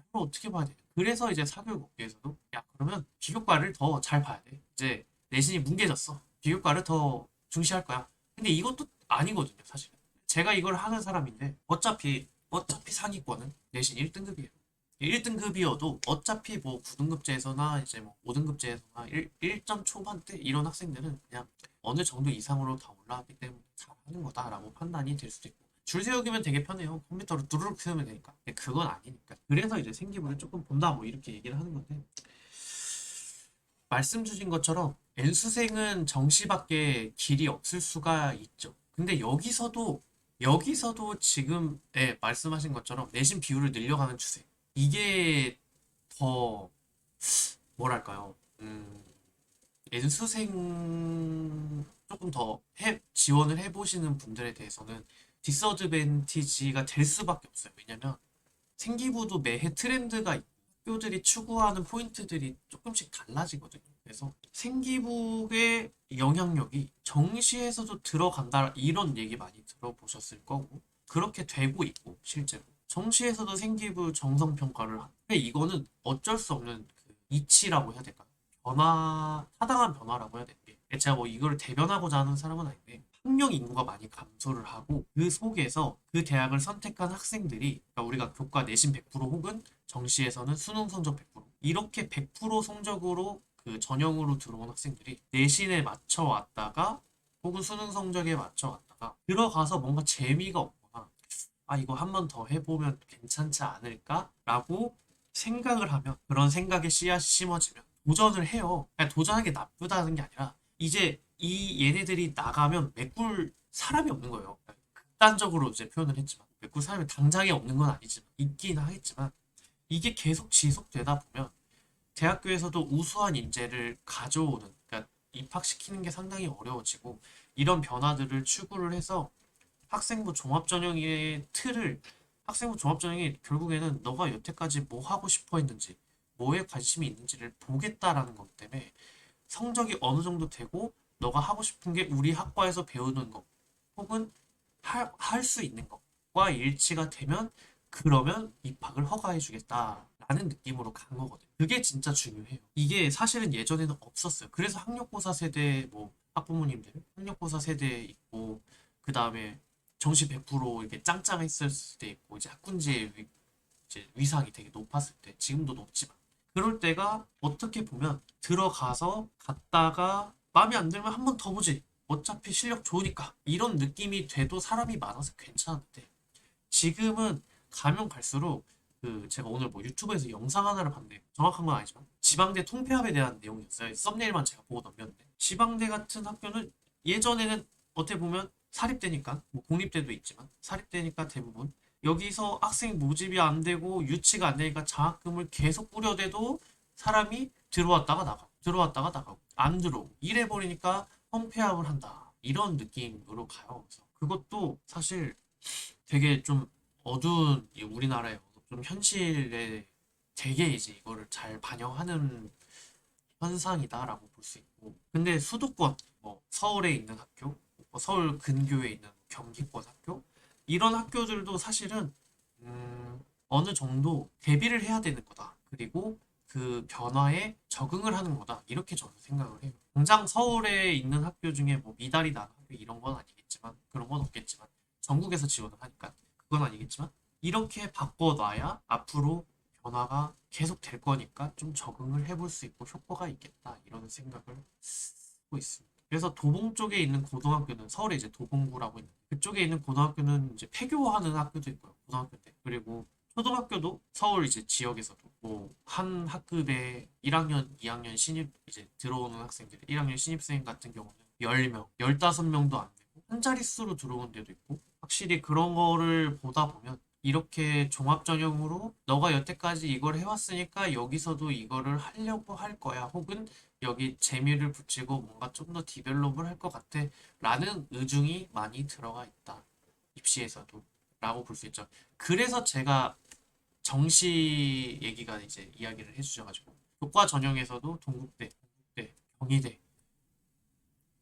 Speaker 1: 이걸 어떻게 봐야 돼? 그래서 이제 사교육업계에서도 야, 그러면 비교과를 더 잘 봐야 돼. 이제 내신이 뭉개졌어. 비교과를 더 중시할 거야. 근데 이것도 아니거든요, 사실. 제가 이걸 하는 사람인데 어차피 상위권은 내신 1등급이에요. 1등급이어도 어차피 뭐 9등급제에서나 이제 뭐 5등급제에서나 1점 초반대 이런 학생들은 그냥 어느 정도 이상으로 다 올라왔기 때문에 잘하는 거다라고 판단이 될 수도 있고 줄 세우기면 되게 편해요. 컴퓨터로 두루룩 세우면 되니까. 근데 그건 아니니까. 그래서 이제 생기부를 조금 본다 뭐 이렇게 얘기를 하는 건데 말씀 주신 것처럼 N수생은 정시밖에 길이 없을 수가 있죠. 근데 여기서도 지금 말씀하신 것처럼 내신 비율을 늘려가는 추세. 이게 더 뭐랄까요? N수생 조금 더 지원을 해보시는 분들에 대해서는 디스어드밴티지가 될 수밖에 없어요. 왜냐면 생기부도 매해 트렌드가 있고 학교들이 추구하는 포인트들이 조금씩 달라지거든요. 그래서 생기부의 영향력이 정시에서도 들어간다 이런 얘기 많이 들어보셨을 거고 그렇게 되고 있고 실제로 정시에서도 생기부 정성평가를 근데 이거는 어쩔 수 없는 그 이치라고 해야 될까? 타당한 변화라고 해야 되는 게 제가 뭐 이거를 대변하고자 하는 사람은 아닌데 학령 인구가 많이 감소를 하고 그 속에서 그 대학을 선택한 학생들이 그러니까 우리가 교과 내신 100% 혹은 정시에서는 수능 성적 100% 이렇게 100% 성적으로 그 전형으로 들어온 학생들이 내신에 맞춰 왔다가 혹은 수능 성적에 맞춰 왔다가 들어가서 뭔가 재미가 없거나 아 이거 한 번 더 해보면 괜찮지 않을까라고 생각을 하면 그런 생각의 씨앗이 심어지면 도전을 해요. 그냥 도전하는 게 나쁘다는 게 아니라 이제 이 얘네들이 나가면 메꿀 사람이 없는 거예요. 극단적으로 이제 표현을 했지만 메꿀 사람이 당장에 없는 건 아니지만 있긴 하겠지만 이게 계속 지속되다 보면 대학교에서도 우수한 인재를 가져오는 그러니까 입학시키는 게 상당히 어려워지고 이런 변화들을 추구를 해서 학생부 종합전형의 틀을 학생부 종합전형이 결국에는 너가 여태까지 뭐 하고 싶어 했는지 뭐에 관심이 있는지를 보겠다라는 것 때문에 성적이 어느 정도 되고 너가 하고 싶은 게 우리 학과에서 배우는 것 혹은 할 수 있는 것과 일치가 되면 그러면 입학을 허가해 주겠다라는 느낌으로 간 거거든요. 그게 진짜 중요해요. 이게 사실은 예전에는 없었어요. 그래서 학력고사 세대 뭐 학부모님들 학력고사 세대 있고 그 다음에 정시 100% 이렇게 짱짱했을 때 있고 이제 학군지의 이제 위상이 되게 높았을 때 지금도 높지만 그럴 때가 어떻게 보면 들어가서 갔다가 마음에 안 들면 한 번 더 보지 어차피 실력 좋으니까 이런 느낌이 돼도 사람이 많아서 괜찮은데 지금은 가면 갈수록 그 제가 오늘 뭐 유튜브에서 영상 하나를 봤는데 정확한 건 아니지만 지방대 통폐합에 대한 내용이었어요. 썸네일만 제가 보고 넘겼는데 지방대 같은 학교는 예전에는 어떻게 보면 사립대니까 뭐 공립대도 있지만 사립대니까 대부분 여기서 학생 모집이 안 되고 유치가 안 되니까 장학금을 계속 뿌려대도 사람이 들어왔다가 나가고 들어왔다가 나가고 안 들어오고 이래 버리니까 통폐합을 한다 이런 느낌으로 가요. 그래서 그것도 사실 되게 좀 어두운 이 우리나라의 좀 현실에 되게 이제 이거를 잘 반영하는 현상이다라고 볼 수 있고 근데 수도권 뭐 서울에 있는 학교 뭐 서울 근교에 있는 경기권 학교 이런 학교들도 사실은 어느 정도 대비를 해야 되는 거다 그리고 그 변화에 적응을 하는 거다 이렇게 저는 생각을 해요. 당장 서울에 있는 학교 중에 뭐 미달이 나는 학교 이런 건 아니겠지만 그런 건 없겠지만 전국에서 지원을 하니까 그건 아니겠지만 이렇게 바꿔놔야 앞으로 변화가 계속 될 거니까 좀 적응을 해볼 수 있고 효과가 있겠다 이런 생각을 하고 있습니다. 그래서 도봉 쪽에 있는 고등학교는 서울에 이제 도봉구라고 있는 그쪽에 있는 고등학교는 이제 폐교하는 학교도 있고요. 고등학교 때 그리고 초등학교도 서울 이제 지역에서도 뭐 한 학급에 1학년, 2학년 신입 이제 들어오는 학생들 1학년 신입생 같은 경우는 10명, 15명도 안 되고 한 자릿수로 들어오는 데도 있고 확실히 그런 거를 보다 보면 이렇게 종합전형으로 너가 여태까지 이걸 해왔으니까 여기서도 이거를 하려고 할 거야. 혹은 여기 재미를 붙이고 뭔가 좀 더 디벨롭을 할 것 같아. 라는 의중이 많이 들어가 있다. 입시에서도. 라고 볼 수 있죠. 그래서 제가 정시 얘기가 이제 이야기를 해주셔가지고 교과 전형에서도 동국대, 경희대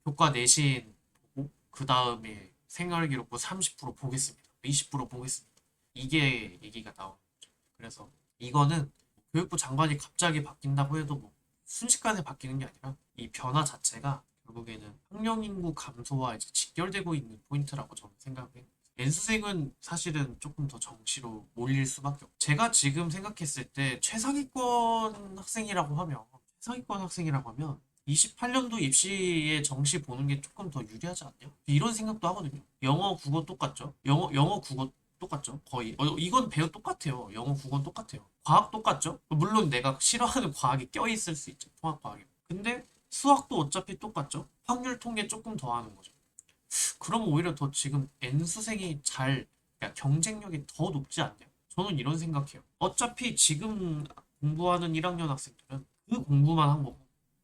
Speaker 1: 교과 내신 보고 그 다음에 생활기록부 30% 보겠습니다. 20% 보겠습니다. 이게 얘기가 나오는 거죠. 그래서 이거는 교육부 장관이 갑자기 바뀐다고 해도 뭐 순식간에 바뀌는 게 아니라 이 변화 자체가 결국에는 학령 인구 감소와 이제 직결되고 있는 포인트라고 저는 생각해요. N수생은 사실은 조금 더 정시로 몰릴 수밖에 없고 제가 지금 생각했을 때 최상위권 학생이라고 하면 28년도 입시에 정시 보는 게 조금 더 유리하지 않냐? 이런 생각도 하거든요. 영어, 국어 똑같죠? 영어, 국어 똑같죠? 거의. 이건 배우 똑같아요. 영어, 국어 똑같아요. 과학 똑같죠? 물론 내가 싫어하는 과학이 껴있을 수 있죠. 통합과학이. 근데 수학도 어차피 똑같죠? 확률 통계 조금 더 하는 거죠. 그러면 오히려 더 지금 N수생이 그러니까 경쟁력이 더 높지 않냐? 저는 이런 생각해요. 어차피 지금 공부하는 1학년 학생들은 그 공부만 한 거고,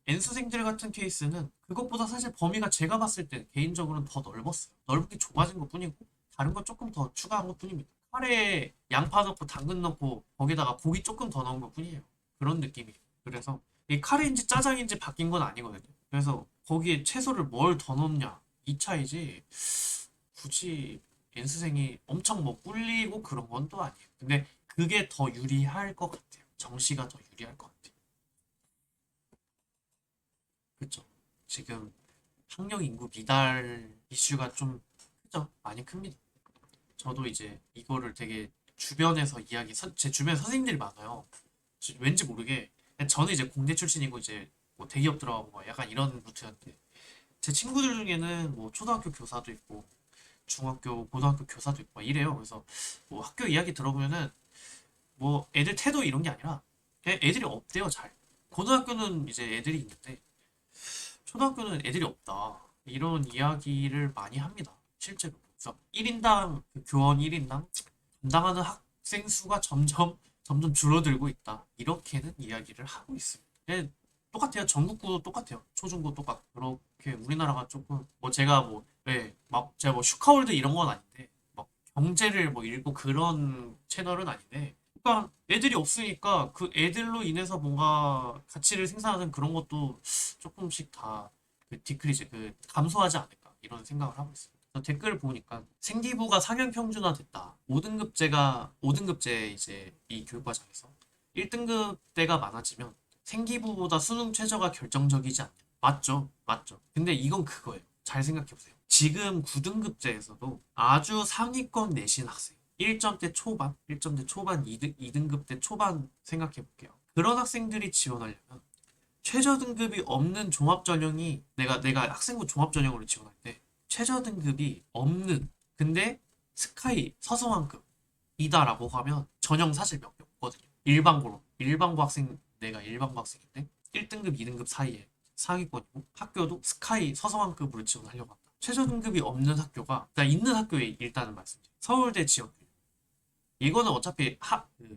Speaker 1: N수생들 같은 케이스는 그것보다 사실 범위가 제가 봤을 때 개인적으로는 더 넓었어요. 넓게 좁아진 것 뿐이고, 다른 건 조금 더 추가한 것 뿐입니다. 카레에 양파 넣고 당근 넣고 거기다가 고기 조금 더 넣은 것 뿐이에요. 그런 느낌이에요. 그래서 이 카레인지 짜장인지 바뀐 건 아니거든요. 그래서 거기에 채소를 뭘 더 넣냐 이 차이지 굳이 N수생이 엄청 뭐 꿀리고 그런 건 또 아니에요. 근데 그게 더 유리할 것 같아요. 정시가 더 유리할 것 같아요. 그렇죠. 지금 학령 인구 미달 이슈가 좀 크죠. 많이 큽니다. 저도 이제 이거를 되게 주변에서 제 주변 선생님들이 많아요. 왠지 모르게 저는 이제 공대 출신이고 이제 뭐 대기업 들어가고 뭐 약간 이런 루트였는데 제 친구들 중에는 뭐 초등학교 교사도 있고 중학교, 고등학교 교사도 있고 막 이래요. 그래서 뭐 학교 이야기 들어보면은 뭐 애들 태도 이런 게 아니라 그냥 애들이 없대요, 잘. 고등학교는 이제 애들이 있는데 초등학교는 애들이 없다. 이런 이야기를 많이 합니다. 실제로. 그래서 1인당 그 교원 1인당 담당하는 학생 수가 점점 줄어들고 있다. 이렇게는 이야기를 하고 있습니다. 똑같아요. 전국구도 똑같아요. 초중고 똑같고 그렇게 우리나라가 조금 뭐 제가 뭐 네, 막 제가 뭐 슈카월드 이런 건 아닌데 막 경제를 뭐 읽고 그런 채널은 아닌데 그러니까 애들이 없으니까 그 애들로 인해서 뭔가 가치를 생산하는 그런 것도 조금씩 다그 디크리즈 그 감소하지 않을까 이런 생각을 하고 있습니다. 그래서 댓글을 보니까 생기부가 상향 평준화됐다. 5등급제 이제 이 교육과정에서 1등급대가 많아지면 생기부보다 수능 최저가 결정적이지 않냐. 맞죠. 맞죠. 근데 이건 그거예요. 잘 생각해보세요. 지금 9등급제에서도 아주 상위권 내신 학생 1점대 초반 2등급대 초반 생각해볼게요. 그런 학생들이 지원하려면 최저 등급이 없는 종합 전형이 내가 학생부 종합 전형으로 지원할 때 최저 등급이 없는 근데 스카이 서성환급이다라고 하면 전형 사실 몇 개 없거든요. 일반고 학생 내가 일반고 학생인데 1등급, 2등급 사이에 상위권이고 학교도 스카이 서성환급으로 지원하려고 한다. 최저 등급이 없는 학교가 그러니까 있는 학교에 일단은 말씀드려요. 서울대 지역 이거는 어차피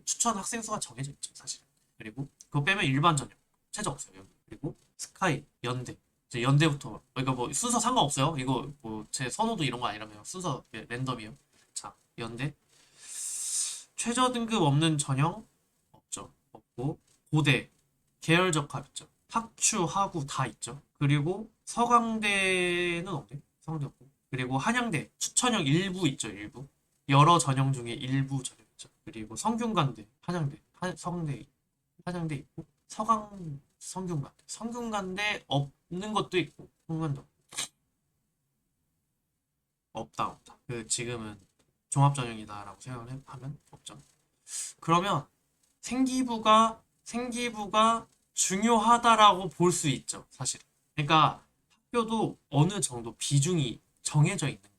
Speaker 1: 추천 학생 수가 정해져 있죠 사실. 그리고 그거 빼면 일반 전형 최저 없어요 여기. 그리고 스카이, 연대 이제 연대부터 그러니까 뭐 순서 상관없어요. 이거 뭐 제 선호도 이런 거 아니라면 순서 랜덤이에요. 자 연대 최저 등급 없는 전형 없죠. 없고 고대 계열적 합 있죠. 학추, 하구 다 있죠. 그리고 서강대는 없네. 서강대 없고. 그리고 한양대 추천형 일부 있죠. 일부. 여러 전형 중에 일부 전형 있죠. 그리고 성균관대, 한양대, 성대, 한양대 있고 성균관대 없는 것도 있고 성균관도 없다. 그 지금은 종합전형이다라고 생각을 하면 없죠. 그러면 생기부가 중요하다라고 볼 수 있죠, 사실. 그러니까 학교도 어느 정도 비중이 정해져 있는 거예요.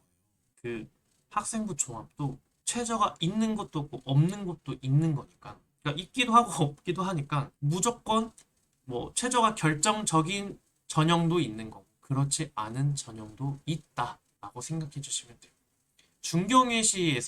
Speaker 1: 그 학생부 종합도 최저가 있는 것도 없고 없는 것도 있는 거니까. 그러니까 있기도 하고 없기도 하니까 무조건 뭐 최저가 결정적인 전형도 있는 거고 그렇지 않은 전형도 있다라고 생각해 주시면 돼요. 중경외시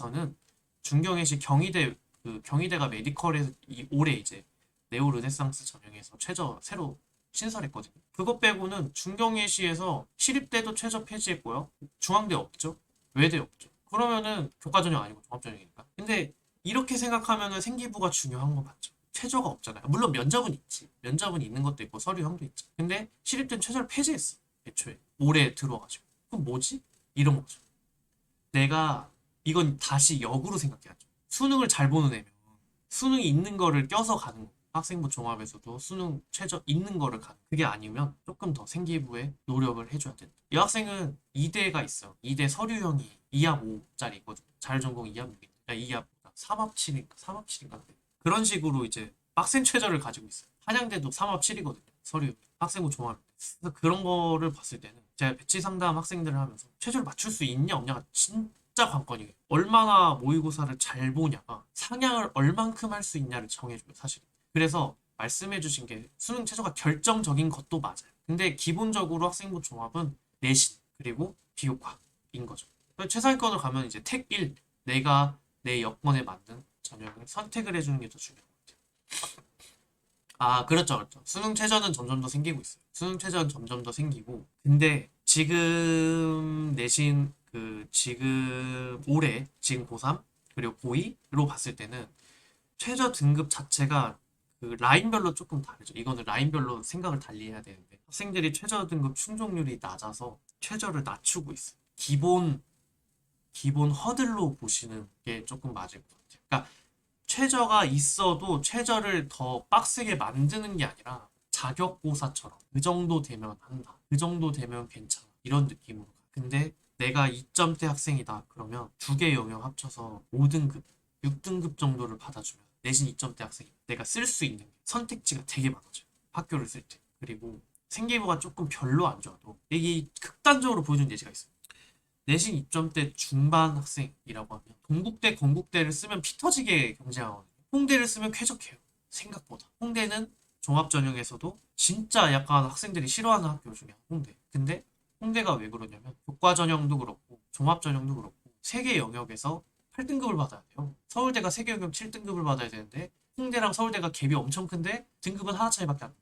Speaker 1: 경희대가 메디컬에서 올해 이제 네오 르네상스 전형에서 최저 새로 신설했거든요. 그것 빼고는 중경외시에서 시립대도 최저 폐지했고요. 중앙대 없죠. 외대 없죠. 그러면은 교과전형 아니고 종합전형이니까. 근데 이렇게 생각하면은 생기부가 중요한 거 맞죠? 최저가 없잖아요. 물론 면접은 있지. 면접은 있는 것도 있고 서류형도 있죠. 근데 시립대는 최저를 폐지했어. 애초에 올해 들어가지고. 그럼 뭐지? 이런 거죠. 내가 이건 다시 역으로 생각해야죠. 수능을 잘 보는 애면 수능이 있는 거를 껴서 가는 거. 학생부 종합에서도 수능 최저 있는 거를 가는. 그게 아니면 조금 더 생기부에 노력을 해줘야 된다. 이 학생은 2대가 있어. 2대 서류형이 2합 5짜리 있거든. 자율전공 2합 6인데. 2합 3합 7인가? 3합 7인가? 그런 식으로 이제 빡센 최저를 가지고 있어요. 한양대도 3합 7이거든요. 서류 학생부 종합. 그래서 그런 거를 봤을 때는 제가 배치 상담 학생들을 하면서 최저를 맞출 수 있냐 없냐가 진짜 관건이에요. 얼마나 모의고사를 잘 보냐가 상향을 얼만큼 할 수 있냐를 정해줘요, 사실. 그래서 말씀해주신 게 수능 최저가 결정적인 것도 맞아요. 근데 기본적으로 학생부 종합은 내신 그리고 비교과인 거죠. 최상위권으로 가면 이제 택 1, 내가 내 여건에 맞는 전형을 선택을 해주는 게 더 중요한 것 같아요. 아, 그렇죠. 수능 최저는 점점 더 생기고 있어요. 수능 최저는 점점 더 생기고. 근데 지금 내신 지금 올해 지금 고3 그리고 고2로 봤을 때는 최저 등급 자체가 그 라인별로 조금 다르죠. 이거는 라인별로 생각을 달리 해야 되는데 학생들이 최저 등급 충족률이 낮아서 최저를 낮추고 있어요. 기본 허들로 보시는 게 조금 맞을 것 같아요. 그러니까 최저가 있어도 최저를 더 빡세게 만드는 게 아니라 자격고사처럼 그 정도 되면 한다. 그 정도 되면 괜찮아. 이런 느낌으로 가. 근데 내가 2점대 학생이다. 그러면 두 개 영역 합쳐서 5등급, 6등급 정도를 받아주면 내신 2점대 학생이 내가 쓸 수 있는 선택지가 되게 많아져요. 학교를 쓸 때. 그리고 생기부가 조금 별로 안 좋아도 이게 극단적으로 보여준 예시가 있어요. 내신 입점 때 중반 학생이라고 하면 동국대, 건국대를 쓰면 피 터지게 경쟁하거든요. 홍대를 쓰면 쾌적해요. 생각보다. 홍대는 종합전형에서도 진짜 약간 학생들이 싫어하는 학교 중에 홍대. 근데 홍대가 왜 그러냐면 교과전형도 그렇고 종합전형도 그렇고 세 개 영역에서 8등급을 받아야 돼요. 서울대가 세 개 영역 7등급을 받아야 되는데 홍대랑 서울대가 갭이 엄청 큰데 등급은 하나 차이밖에 안 나요.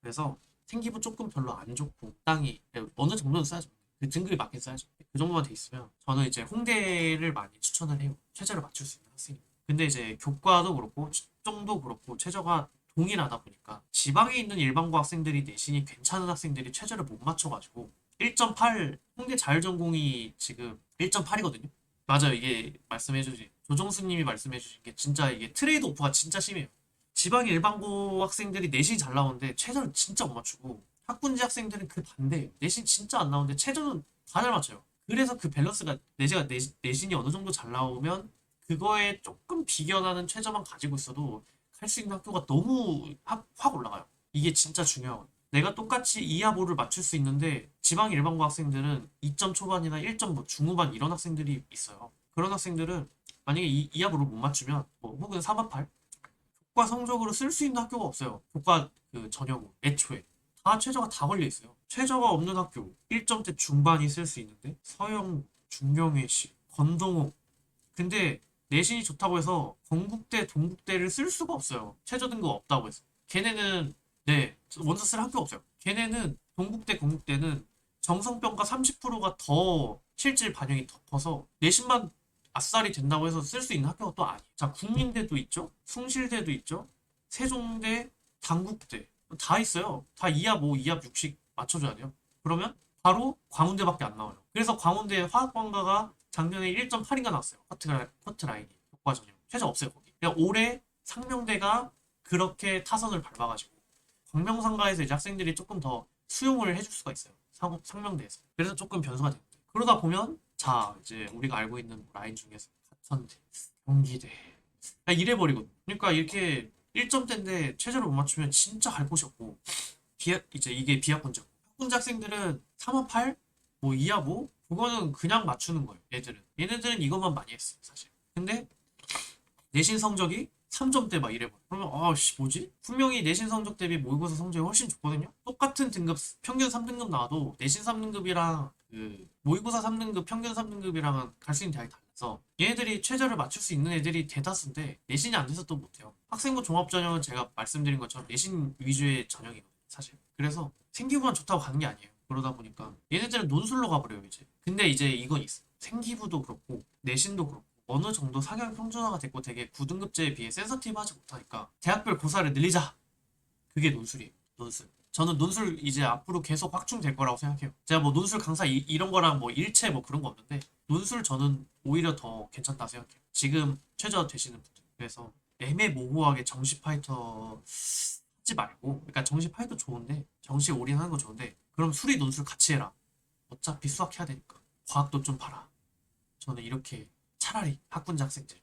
Speaker 1: 그래서 생기부 조금 별로 안 좋고 땅이 어느 정도는 써야죠. 그 등급이 맞게 써야죠. 그 정도만 돼 있으면 저는 이제 홍대를 많이 추천을 해요. 최저를 맞출 수 있는 학생이. 근데 이제 교과도 그렇고 특종도 그렇고 최저가 동일하다 보니까 지방에 있는 일반고 학생들이 내신이 괜찮은 학생들이 최저를 못 맞춰가지고 1.8 홍대 자율전공이 지금 1.8이거든요. 맞아요. 이게 말씀해주신 조정수님이 말씀해주신 게 진짜 이게 트레이드 오프가 진짜 심해요. 지방 일반고 학생들이 내신이 잘 나오는데 최저를 진짜 못 맞추고 학군지 학생들은 그 반대예요. 내신 진짜 안 나오는데 최저는 다 잘 맞춰요. 그래서 그 밸런스가 내신이 어느 정도 잘 나오면 그거에 조금 비견하는 최저만 가지고 있어도 갈 수 있는 학교가 너무 확 올라가요. 이게 진짜 중요하거든요. 내가 똑같이 이하보를 맞출 수 있는데 지방 일반고 학생들은 2점 초반이나 1점 뭐 중후반 이런 학생들이 있어요. 그런 학생들은 만약에 이하보를 못 맞추면 뭐 혹은 3합8 교과 성적으로 쓸 수 있는 학교가 없어요. 교과 그 전형으로 애초에 다 최저가 다 걸려 있어요. 최저가 없는 학교 1점대 중반이 쓸 수 있는데 서영, 중경외시, 건동욱 근데 내신이 좋다고 해서 건국대, 동국대를 쓸 수가 없어요. 최저 등급 없다고 해서. 걔네는 네 원서 쓸 학교가 없어요. 걔네는 동국대, 건국대는 정성평가 30%가 더 실질 반영이 더 커서 내신만 아싸리 된다고 해서 쓸 수 있는 학교가 또 아니에요. 자, 국민대도 있죠. 숭실대도 있죠. 세종대, 단국대 다 있어요. 다 2합 5, 2합 6씩 맞춰줘야 돼요. 그러면 바로 광운대밖에 안 나와요. 그래서 광운대 화학관과가 작년에 1.8인가 나왔어요. 커트라인이 교과 전형 최저 없어요 거기. 그냥 올해 상명대가 그렇게 타선을 밟아가지고 광명상가에서 이제 학생들이 조금 더 수용을 해줄 수가 있어요. 상명대에서. 그래서 조금 변수가 됩니다. 그러다 보면 자 이제 우리가 알고 있는 라인 중에서 가천대, 경기대 그냥 이래버리거든. 그러니까 이렇게 1점대인데 최저를 못 맞추면 진짜 갈 곳이 없고 이제 이게 비학군자고 학군자 학생들은 3합 8, 뭐 2합 5 그거는 그냥 맞추는 거예요. 얘네들은 이것만 많이 했어요 사실. 근데 내신 성적이 3점대 막 이래버려. 그러면 아씨 뭐지? 분명히 내신 성적 대비 모의고사 성적이 훨씬 좋거든요. 똑같은 등급 평균 3등급 나와도 내신 3등급이랑 그 모의고사 3등급 평균 3등급이랑은 갈 수 있는 대학이 달라서 얘네들이 최저를 맞출 수 있는 애들이 대다수인데 내신이 안 돼서 또 못해요. 학생부 종합전형은 제가 말씀드린 것처럼 내신 위주의 전형이거든요 사실. 그래서 생기부만 좋다고 가는 게 아니에요. 그러다 보니까 얘네들은 논술로 가버려요 이제. 근데 이제 이건 있어. 생기부도 그렇고 내신도 그렇고 어느 정도 상향 평준화가 됐고 되게 9등급제에 비해 센서티브하지 못하니까 대학별 고사를 늘리자. 그게 논술이에요. 논술. 저는 논술 이제 앞으로 계속 확충될 거라고 생각해요. 제가 뭐 논술 강사 이런 거랑 뭐 일체 뭐 그런 거 없는데 논술 저는 오히려 더 괜찮다 생각해요. 지금 최저 되시는 분들. 그래서 애매모호하게 정시 파이터 하지 말고 그러니까 정시 파이터 좋은데 정시 올인하는 거 좋은데 그럼 수리 논술 같이 해라. 어차피 수학해야 되니까. 과학도 좀 봐라. 저는 이렇게 차라리 학군자 학생들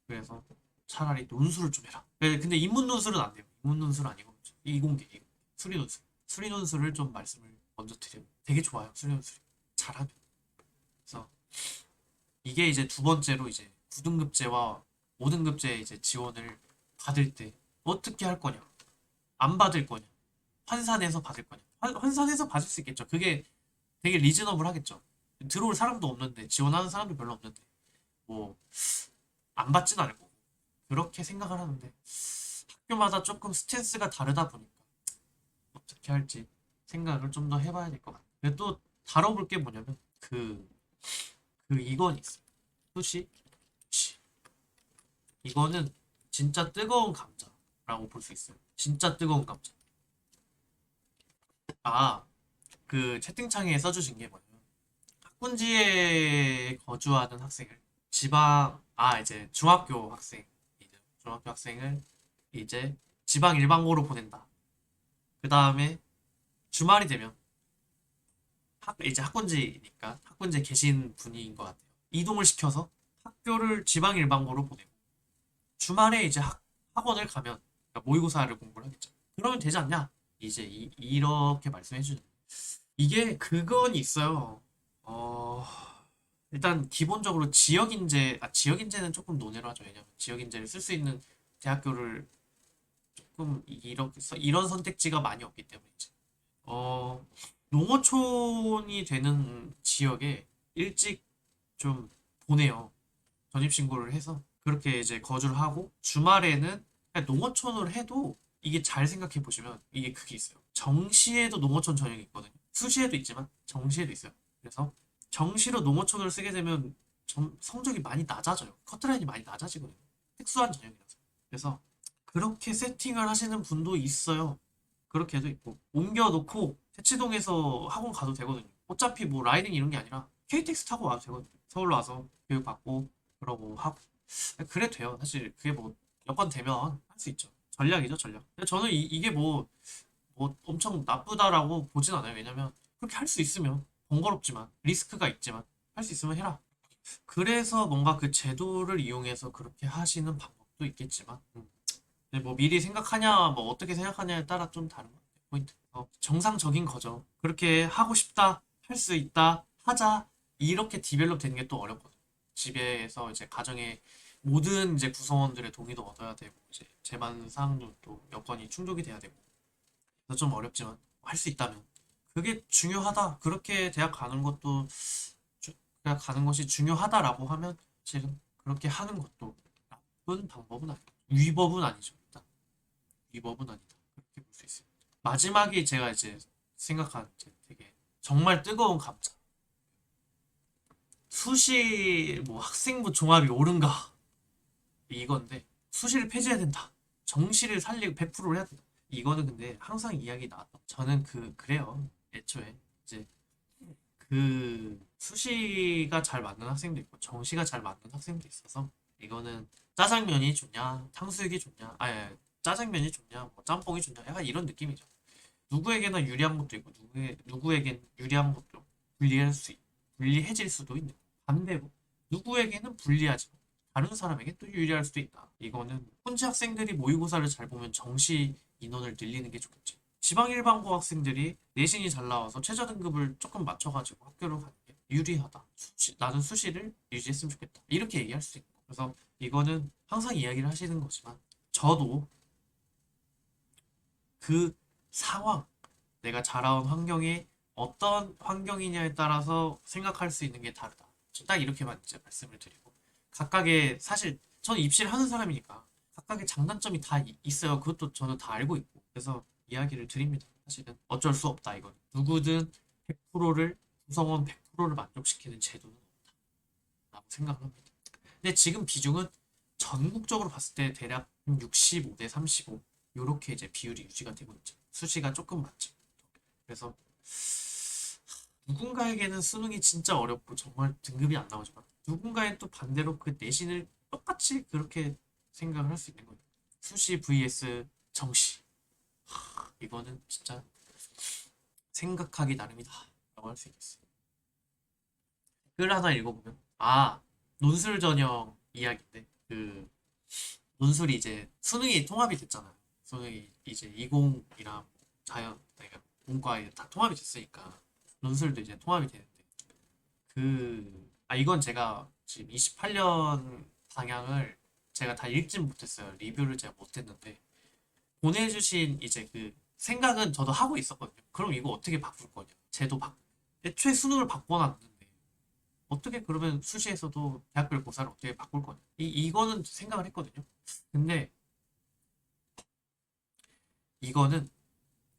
Speaker 1: 그래서 차라리 논술을 좀 해라. 근데 인문 논술은 안 돼요. 인문 논술 아니고 이공계 수리 논술 수리 논술을 좀 말씀을 먼저 드려요. 되게 좋아요 수리 논술이 잘하면. 그래서 이게 이제 두 번째로 이제 9등급제와 5등급제 이제 지원을 받을 때 어떻게 할 거냐 안 받을 거냐 환산해서 받을 거냐 환산해서 받을 수 있겠죠. 그게 되게 리즈너블 하겠죠. 들어올 사람도 없는데 지원하는 사람도 별로 없는데 뭐 안 받진 않을 거고 그렇게 생각을 하는데 학교마다 조금 스탠스가 다르다 보니까 어떻게 할지 생각을 좀 더 해봐야 될 것 같아요. 근데 또 다뤄볼 게 뭐냐면 그 이건 있어요. 수시 이거는 진짜 뜨거운 감자라고 볼 수 있어요. 진짜 뜨거운 감자. 아, 그 채팅창에 써주신 게 뭐냐면 학군지에 거주하는 학생을 이제 중학교 학생을 이제 지방 일반고로 보낸다. 그 다음에 주말이 되면 이제 학군지니까 학군지에 계신 분인 것 같아요. 이동을 시켜서 학교를 지방 일반고로 보내고 주말에 이제 학원을 가면 그러니까 모의고사를 공부를 하겠죠. 그러면 되지 않냐? 이제 이렇게 말씀해 주는 이게 그건 있어요. 어, 일단 기본적으로 지역인재는 조금 논외로 하죠. 왜냐면 지역인재를 쓸 수 있는 대학교를 조금 이런 선택지가 많이 없기 때문이지. 어, 농어촌이 되는 지역에 일찍 좀 보내요. 전입신고를 해서 그렇게 이제 거주를 하고 주말에는 그냥 농어촌을 해도 이게 잘 생각해 보시면 이게 그게 있어요. 정시에도 농어촌 전형이 있거든요. 수시에도 있지만 정시에도 있어요. 그래서 정시로 농어촌을 쓰게 되면 성적이 많이 낮아져요. 커트라인이 많이 낮아지거든요. 특수한 전형이라서. 그래서 그렇게 세팅을 하시는 분도 있어요. 그렇게도 있고 옮겨놓고 대치동에서 학원 가도 되거든요. 어차피 뭐 라이딩 이런 게 아니라 KTX 타고 와도 되거든요. 서울로 와서 교육받고 그러고 하고 그래 돼요. 사실 그게 뭐 여건 되면 할 수 있죠. 전략이죠, 전략. 근데 저는 이게 뭐 엄청 나쁘다라고 보진 않아요. 왜냐면 그렇게 할 수 있으면 번거롭지만 리스크가 있지만 할 수 있으면 해라. 그래서 뭔가 그 제도를 이용해서 그렇게 하시는 방법도 있겠지만 근데 뭐 미리 생각하냐, 뭐 어떻게 생각하냐에 따라 좀 다른 것 같아요. 포인트. 정상적인 거죠. 그렇게 하고 싶다, 할 수 있다, 하자. 이렇게 디벨롭 되는 게 또 어렵거든요. 집에서 이제 가정의 모든 이제 구성원들의 동의도 얻어야 되고, 이제 재반 사항도 또 여건이 충족이 돼야 되고. 그래서 좀 어렵지만 할 수 있다면 그게 중요하다. 그렇게 대학 가는 것도 대학 가는 것이 중요하다라고 하면 사실은 그렇게 하는 것도 나쁜 방법은 아니다. 위법은 아니죠. 일단 위법은 아니다. 그렇게 볼 수 있습니다. 마지막에 제가 이제 생각한 이제 되게 정말 뜨거운 감자. 수시 뭐 학생부 종합이 옳은가 이건데 수시를 폐지해야 된다. 정시를 살리고 100%를 해야 된다. 이거는 근데 항상 이야기 나왔던 저는 그래요. 애초에 이제 그 수시가 잘 맞는 학생도 있고 정시가 잘 맞는 학생도 있어서 이거는 짜장면이 좋냐 탕수육이 좋냐 짜장면이 좋냐 뭐 짬뽕이 좋냐 약간 이런 느낌이죠. 누구에게나 유리한 것도 있고 누구에겐 유리한 것도 불리할 수 불리해질 수도 있는 반대로 누구에게는 불리하지 다른 사람에게 또 유리할 수도 있다. 이거는 혼자 학생들이 모의고사를 잘 보면 정시 인원을 늘리는 게 좋겠지. 지방일반고 학생들이 내신이 잘 나와서 최저 등급을 조금 맞춰가지고 학교를 가는 게 유리하다. 나는 수시를 유지했으면 좋겠다. 이렇게 얘기할 수 있고. 그래서 이거는 항상 이야기를 하시는 거지만 저도 그 상황, 내가 자라온 환경이 어떤 환경이냐에 따라서 생각할 수 있는 게 다르다. 딱 이렇게만 이제 말씀을 드리고 각각의 사실 저는 입시를 하는 사람이니까 각각의 장단점이 다 있어요. 그것도 저는 다 알고 있고 그래서 이야기를 드립니다. 사실은 어쩔 수 없다 이건. 누구든 100%를 구성원 100%를 만족시키는 제도는 없다라고 생각합니다. 근데 지금 비중은 전국적으로 봤을 때 대략 65대 35 이렇게 이제 비율이 유지가 되고 있죠. 수시가 조금 많죠. 그래서 누군가에게는 수능이 진짜 어렵고 정말 등급이 안 나오지만 누군가엔 또 반대로 그 내신을 똑같이 그렇게 생각을 할 수 있는 거예요. 수시 vs 정시. 이거는 진짜 생각하기 나름이다 라고 할 수 있겠어요. 글 하나 읽어보면 논술 전형 이야기인데 그 논술이 이제 수능이 통합이 됐잖아요. 수능이 이제 20이랑 자연 그러니까 문과에 다 통합이 됐으니까 논술도 이제 통합이 되는데 이건 제가 지금 28년 방향을 제가 다 읽진 못했어요. 리뷰를 제가 못했는데 보내주신 이제 그 생각은 저도 하고 있었거든요. 그럼 이거 어떻게 바꿀 거냐? 애초에 수능을 바꿔놨는데 어떻게 그러면 수시에서도 대학별 고사를 어떻게 바꿀 거냐? 이거는 생각을 했거든요. 근데 이거는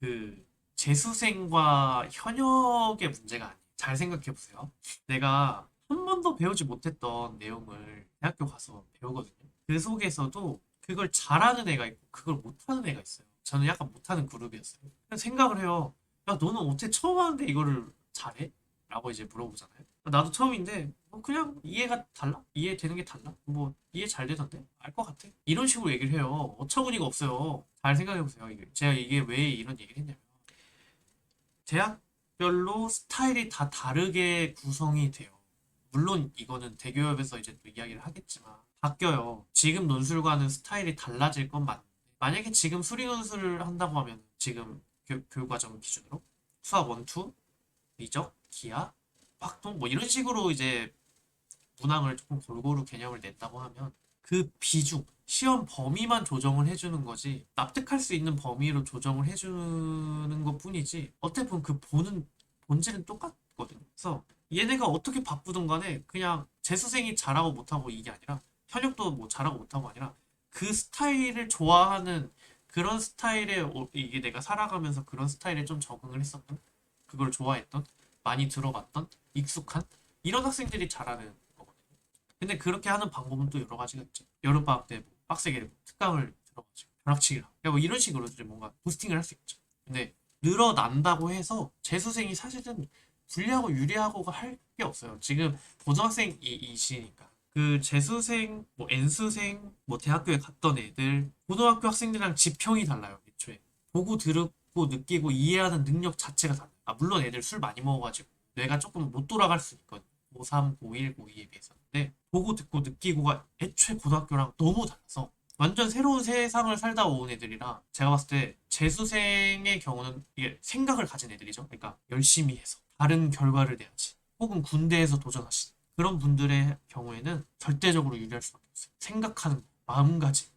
Speaker 1: 그 재수생과 현역의 문제가 아니에요. 잘 생각해 보세요. 내가 한 번도 배우지 못했던 내용을 대학교 가서 배우거든요. 그 속에서도 그걸 잘하는 애가 있고 그걸 못하는 애가 있어요. 저는 약간 못하는 그룹이었어요. 그래서 생각을 해요. 야, 너는 어떻게 처음 하는데 이거를 잘해? 라고 이제 물어보잖아요. 나도 처음인데 뭐 그냥 이해가 달라? 이해되는 게 달라? 뭐 이해 잘 되던데? 알 것 같아? 이런 식으로 얘기를 해요. 어처구니가 없어요. 잘 생각해 보세요. 제가 이게 왜 이런 얘기를 했냐면 대학별로 스타일이 다 다르게 구성이 돼요. 물론 이거는 대기업에서 이제 또 이야기를 하겠지만 바뀌어요. 지금 논술과는 스타일이 달라질 건 맞는데 만약에 지금 수리 논술을 한다고 하면 지금 교육과정 기준으로 수학 원투, 미적, 기하, 확통 뭐 이런 식으로 이제 문항을 조금 골고루 개념을 낸다고 하면 그 비중, 시험 범위만 조정을 해주는 거지 납득할 수 있는 범위로 조정을 해주는 것 뿐이지 어떻게 보면 그 보는 본질은 똑같거든요. 그래서 얘네가 어떻게 바꾸든 간에 그냥 재수생이 잘하고 못하고 이게 아니라 현역도 뭐 잘하고 못하고 아니라 그 스타일을 좋아하는 그런 스타일에 이게 내가 살아가면서 그런 스타일에 좀 적응을 했었던 그걸 좋아했던 많이 들어봤던 익숙한 이런 학생들이 잘하는 거거든요. 근데 그렇게 하는 방법은 또 여러 가지가 있죠. 여름방학 때 뭐 빡세게 특강을 들어가지고 벼락치기를 하고 뭐 이런 식으로 이제 뭔가 부스팅을 할 수 있죠. 근데 늘어난다고 해서 재수생이 사실은 불리하고 유리하고가 할 게 없어요. 지금 고등학생이시니까 그 재수생, 뭐 N수생, 뭐 대학교에 갔던 애들 고등학교 학생들이랑 지평이 달라요. 애초에 보고 듣고 느끼고 이해하는 능력 자체가 달라요. 물론 애들 술 많이 먹어가지고 뇌가 조금 못 돌아갈 수 있거든요. 고3, 고1, 고2에 비해서. 근데 보고 듣고 느끼고가 애초에 고등학교랑 너무 달라서 완전 새로운 세상을 살다 온 애들이라 제가 봤을 때 재수생의 경우는 이게 생각을 가진 애들이죠. 그러니까 열심히 해서 다른 결과를 내야지. 혹은 군대에서 도전하신 그런 분들의 경우에는 절대적으로 유리할 수밖에 없어요. 생각하는 마음가짐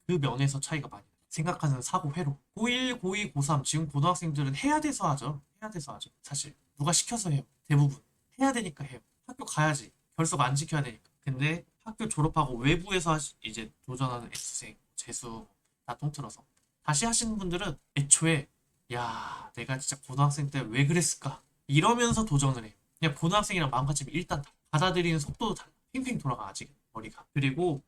Speaker 1: 그 면에서 차이가 많이 나요. 생각하는 사고 회로 고1, 고2, 고3 지금 고등학생들은 해야 돼서 하죠. 해야 돼서 하죠. 사실 누가 시켜서 해요. 대부분 해야 되니까 해요. 학교 가야지. 결석 안 지켜야 되니까. 근데 학교 졸업하고 외부에서 이제 도전하는 S생, 재수 다 통틀어서 다시 하시는 분들은 애초에 야 내가 진짜 고등학생 때 왜 그랬을까 이러면서 도전을 해요. 그냥 고등학생이랑 마음가짐이 일단 받아들이는 속도도 달라. 팽팽 돌아가 아직 머리가. 그리고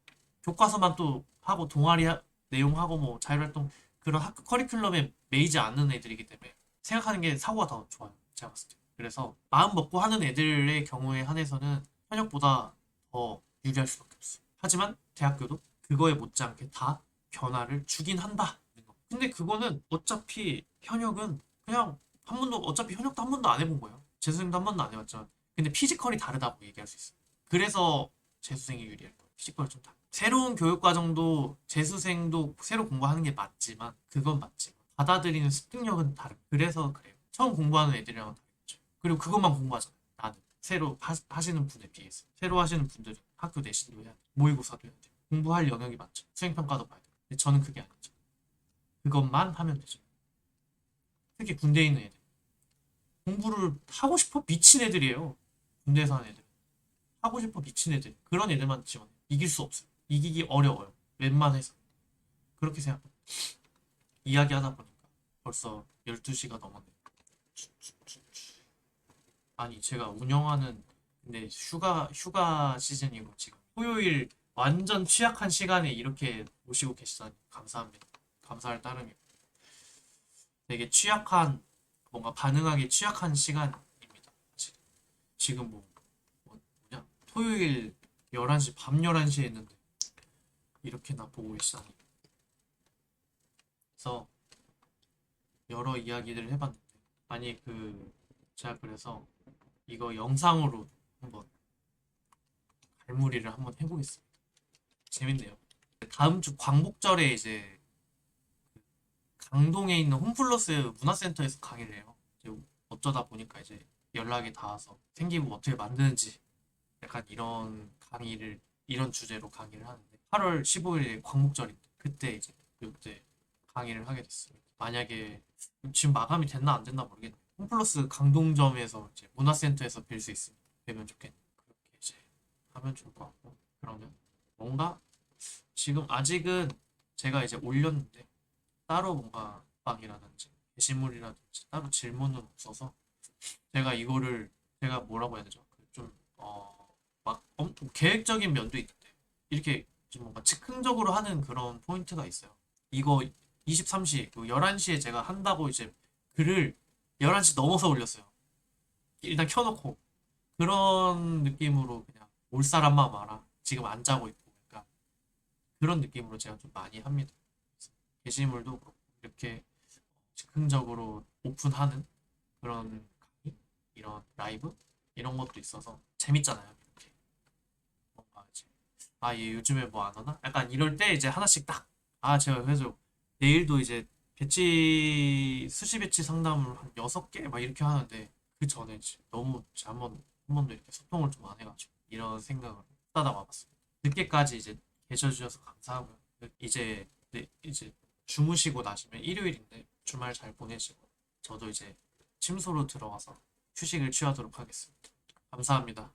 Speaker 1: 교과서만 또 하고 동아리 내용하고 뭐 자율활동 그런 학교 커리큘럼에 매이지 않는 애들이기 때문에 생각하는 게 사고가 더 좋아요. 제가 봤을 때. 그래서 마음 먹고 하는 애들의 경우에 한해서는 현역보다 더 유리할 수밖에 없어. 하지만 대학교도 그거에 못지않게 다 변화를 주긴 한다. 근데 그거는 어차피 현역은 그냥 한 번도 어차피 현역도 한 번도 안 해본 거예요. 재수생도 한 번도 안 해봤지만 근데 피지컬이 다르다고 얘기할 수 있어요. 그래서 재수생이 유리할 거예요. 피지컬이 좀 다르. 새로운 교육 과정도 재수생도 새로 공부하는 게 맞지만 그건 맞지만 받아들이는 습득력은 다르. 그래서 그래요. 처음 공부하는 애들이랑 다르죠. 그리고 그것만 공부하잖아요. 나는 새로 하시는 분에 비해서 새로 하시는 분들은 학교 내신도 해야 돼. 모의고사도 해야 돼. 공부할 영역이 많죠. 수행평가도 봐야 돼. 근데 저는 그게 아니죠. 그것만 하면 되죠. 특히 군대에 있는 애들. 공부를 하고 싶어 미친 애들이에요. 군대에서 하는 애들. 하고 싶어 미친 애들. 그런 애들만 지원해. 이길 수 없어요. 이기기 어려워요. 웬만해서. 그렇게 생각합니다. 이야기하다 보니까 벌써 12시가 넘었네요. 아니, 제가 운영하는, 근데 휴가 시즌이고 지금 토요일 완전 취약한 시간에 이렇게 모시고 계시다니 감사합니다. 감사할 따름이고. 되게 취약한, 뭔가 반응하기 취약한 시간입니다. 사실. 지금 뭐냐? 토요일 11시, 밤 11시에 했는데 이렇게나 보고 계시다니. 그래서 여러 이야기들을 해봤는데, 아니, 제가 그래서 이거 영상으로 한번 갈무리를 한번 해보겠습니다. 재밌네요. 다음 주 광복절에 이제 강동에 있는 홈플러스 문화센터에서 강의를 해요. 이제 어쩌다 보니까 이제 연락이 닿아서 생기부 어떻게 만드는지 약간 이런 주제로 강의를 하는데 8월 15일에 광복절인데 그때 이제 그때 강의를 하게 됐어요. 만약에 지금 마감이 됐나 안 됐나 모르겠네. 홈플러스 강동점에서 이제 문화센터에서 뵐 수 있으면 되면 좋겠네. 그렇게 이제 하면 좋을 것 같고 그러면 뭔가 지금 아직은 제가 이제 올렸는데 따로 뭔가 빵이라든지 게시물이라든지 따로 질문은 없어서 제가 이거를 제가 뭐라고 해야 되죠? 막 엄청 계획적인 면도 있는데 이렇게 좀 뭔가 즉흥적으로 하는 그런 포인트가 있어요. 이거 23시, 11시에 제가 한다고 이제 글을 11시 넘어서 올렸어요. 일단 켜놓고 그런 느낌으로 그냥 올 사람만 와라. 지금 안 자고 있고 그러니까 그런 느낌으로 제가 좀 많이 합니다. 게시물도 그렇고 이렇게 즉흥적으로 오픈하는 그런 강의, 이런 라이브 이런 것도 있어서 재밌잖아요. 이렇게 뭔가 이제 얘 요즘에 뭐 안 하나? 약간 이럴 때 이제 하나씩 딱 제가 그래서 내일도 이제 수시 배치 상담을 한 6개 막 이렇게 하는데 그 전에 너무 한 번도 이렇게 소통을 좀 안 해가지고 이런 생각을 하다 와봤습니다. 늦게까지 이제 계셔주셔서 감사하고요. 이제 주무시고 나시면 일요일인데 주말 잘 보내시고 저도 이제 침소로 들어가서 휴식을 취하도록 하겠습니다. 감사합니다.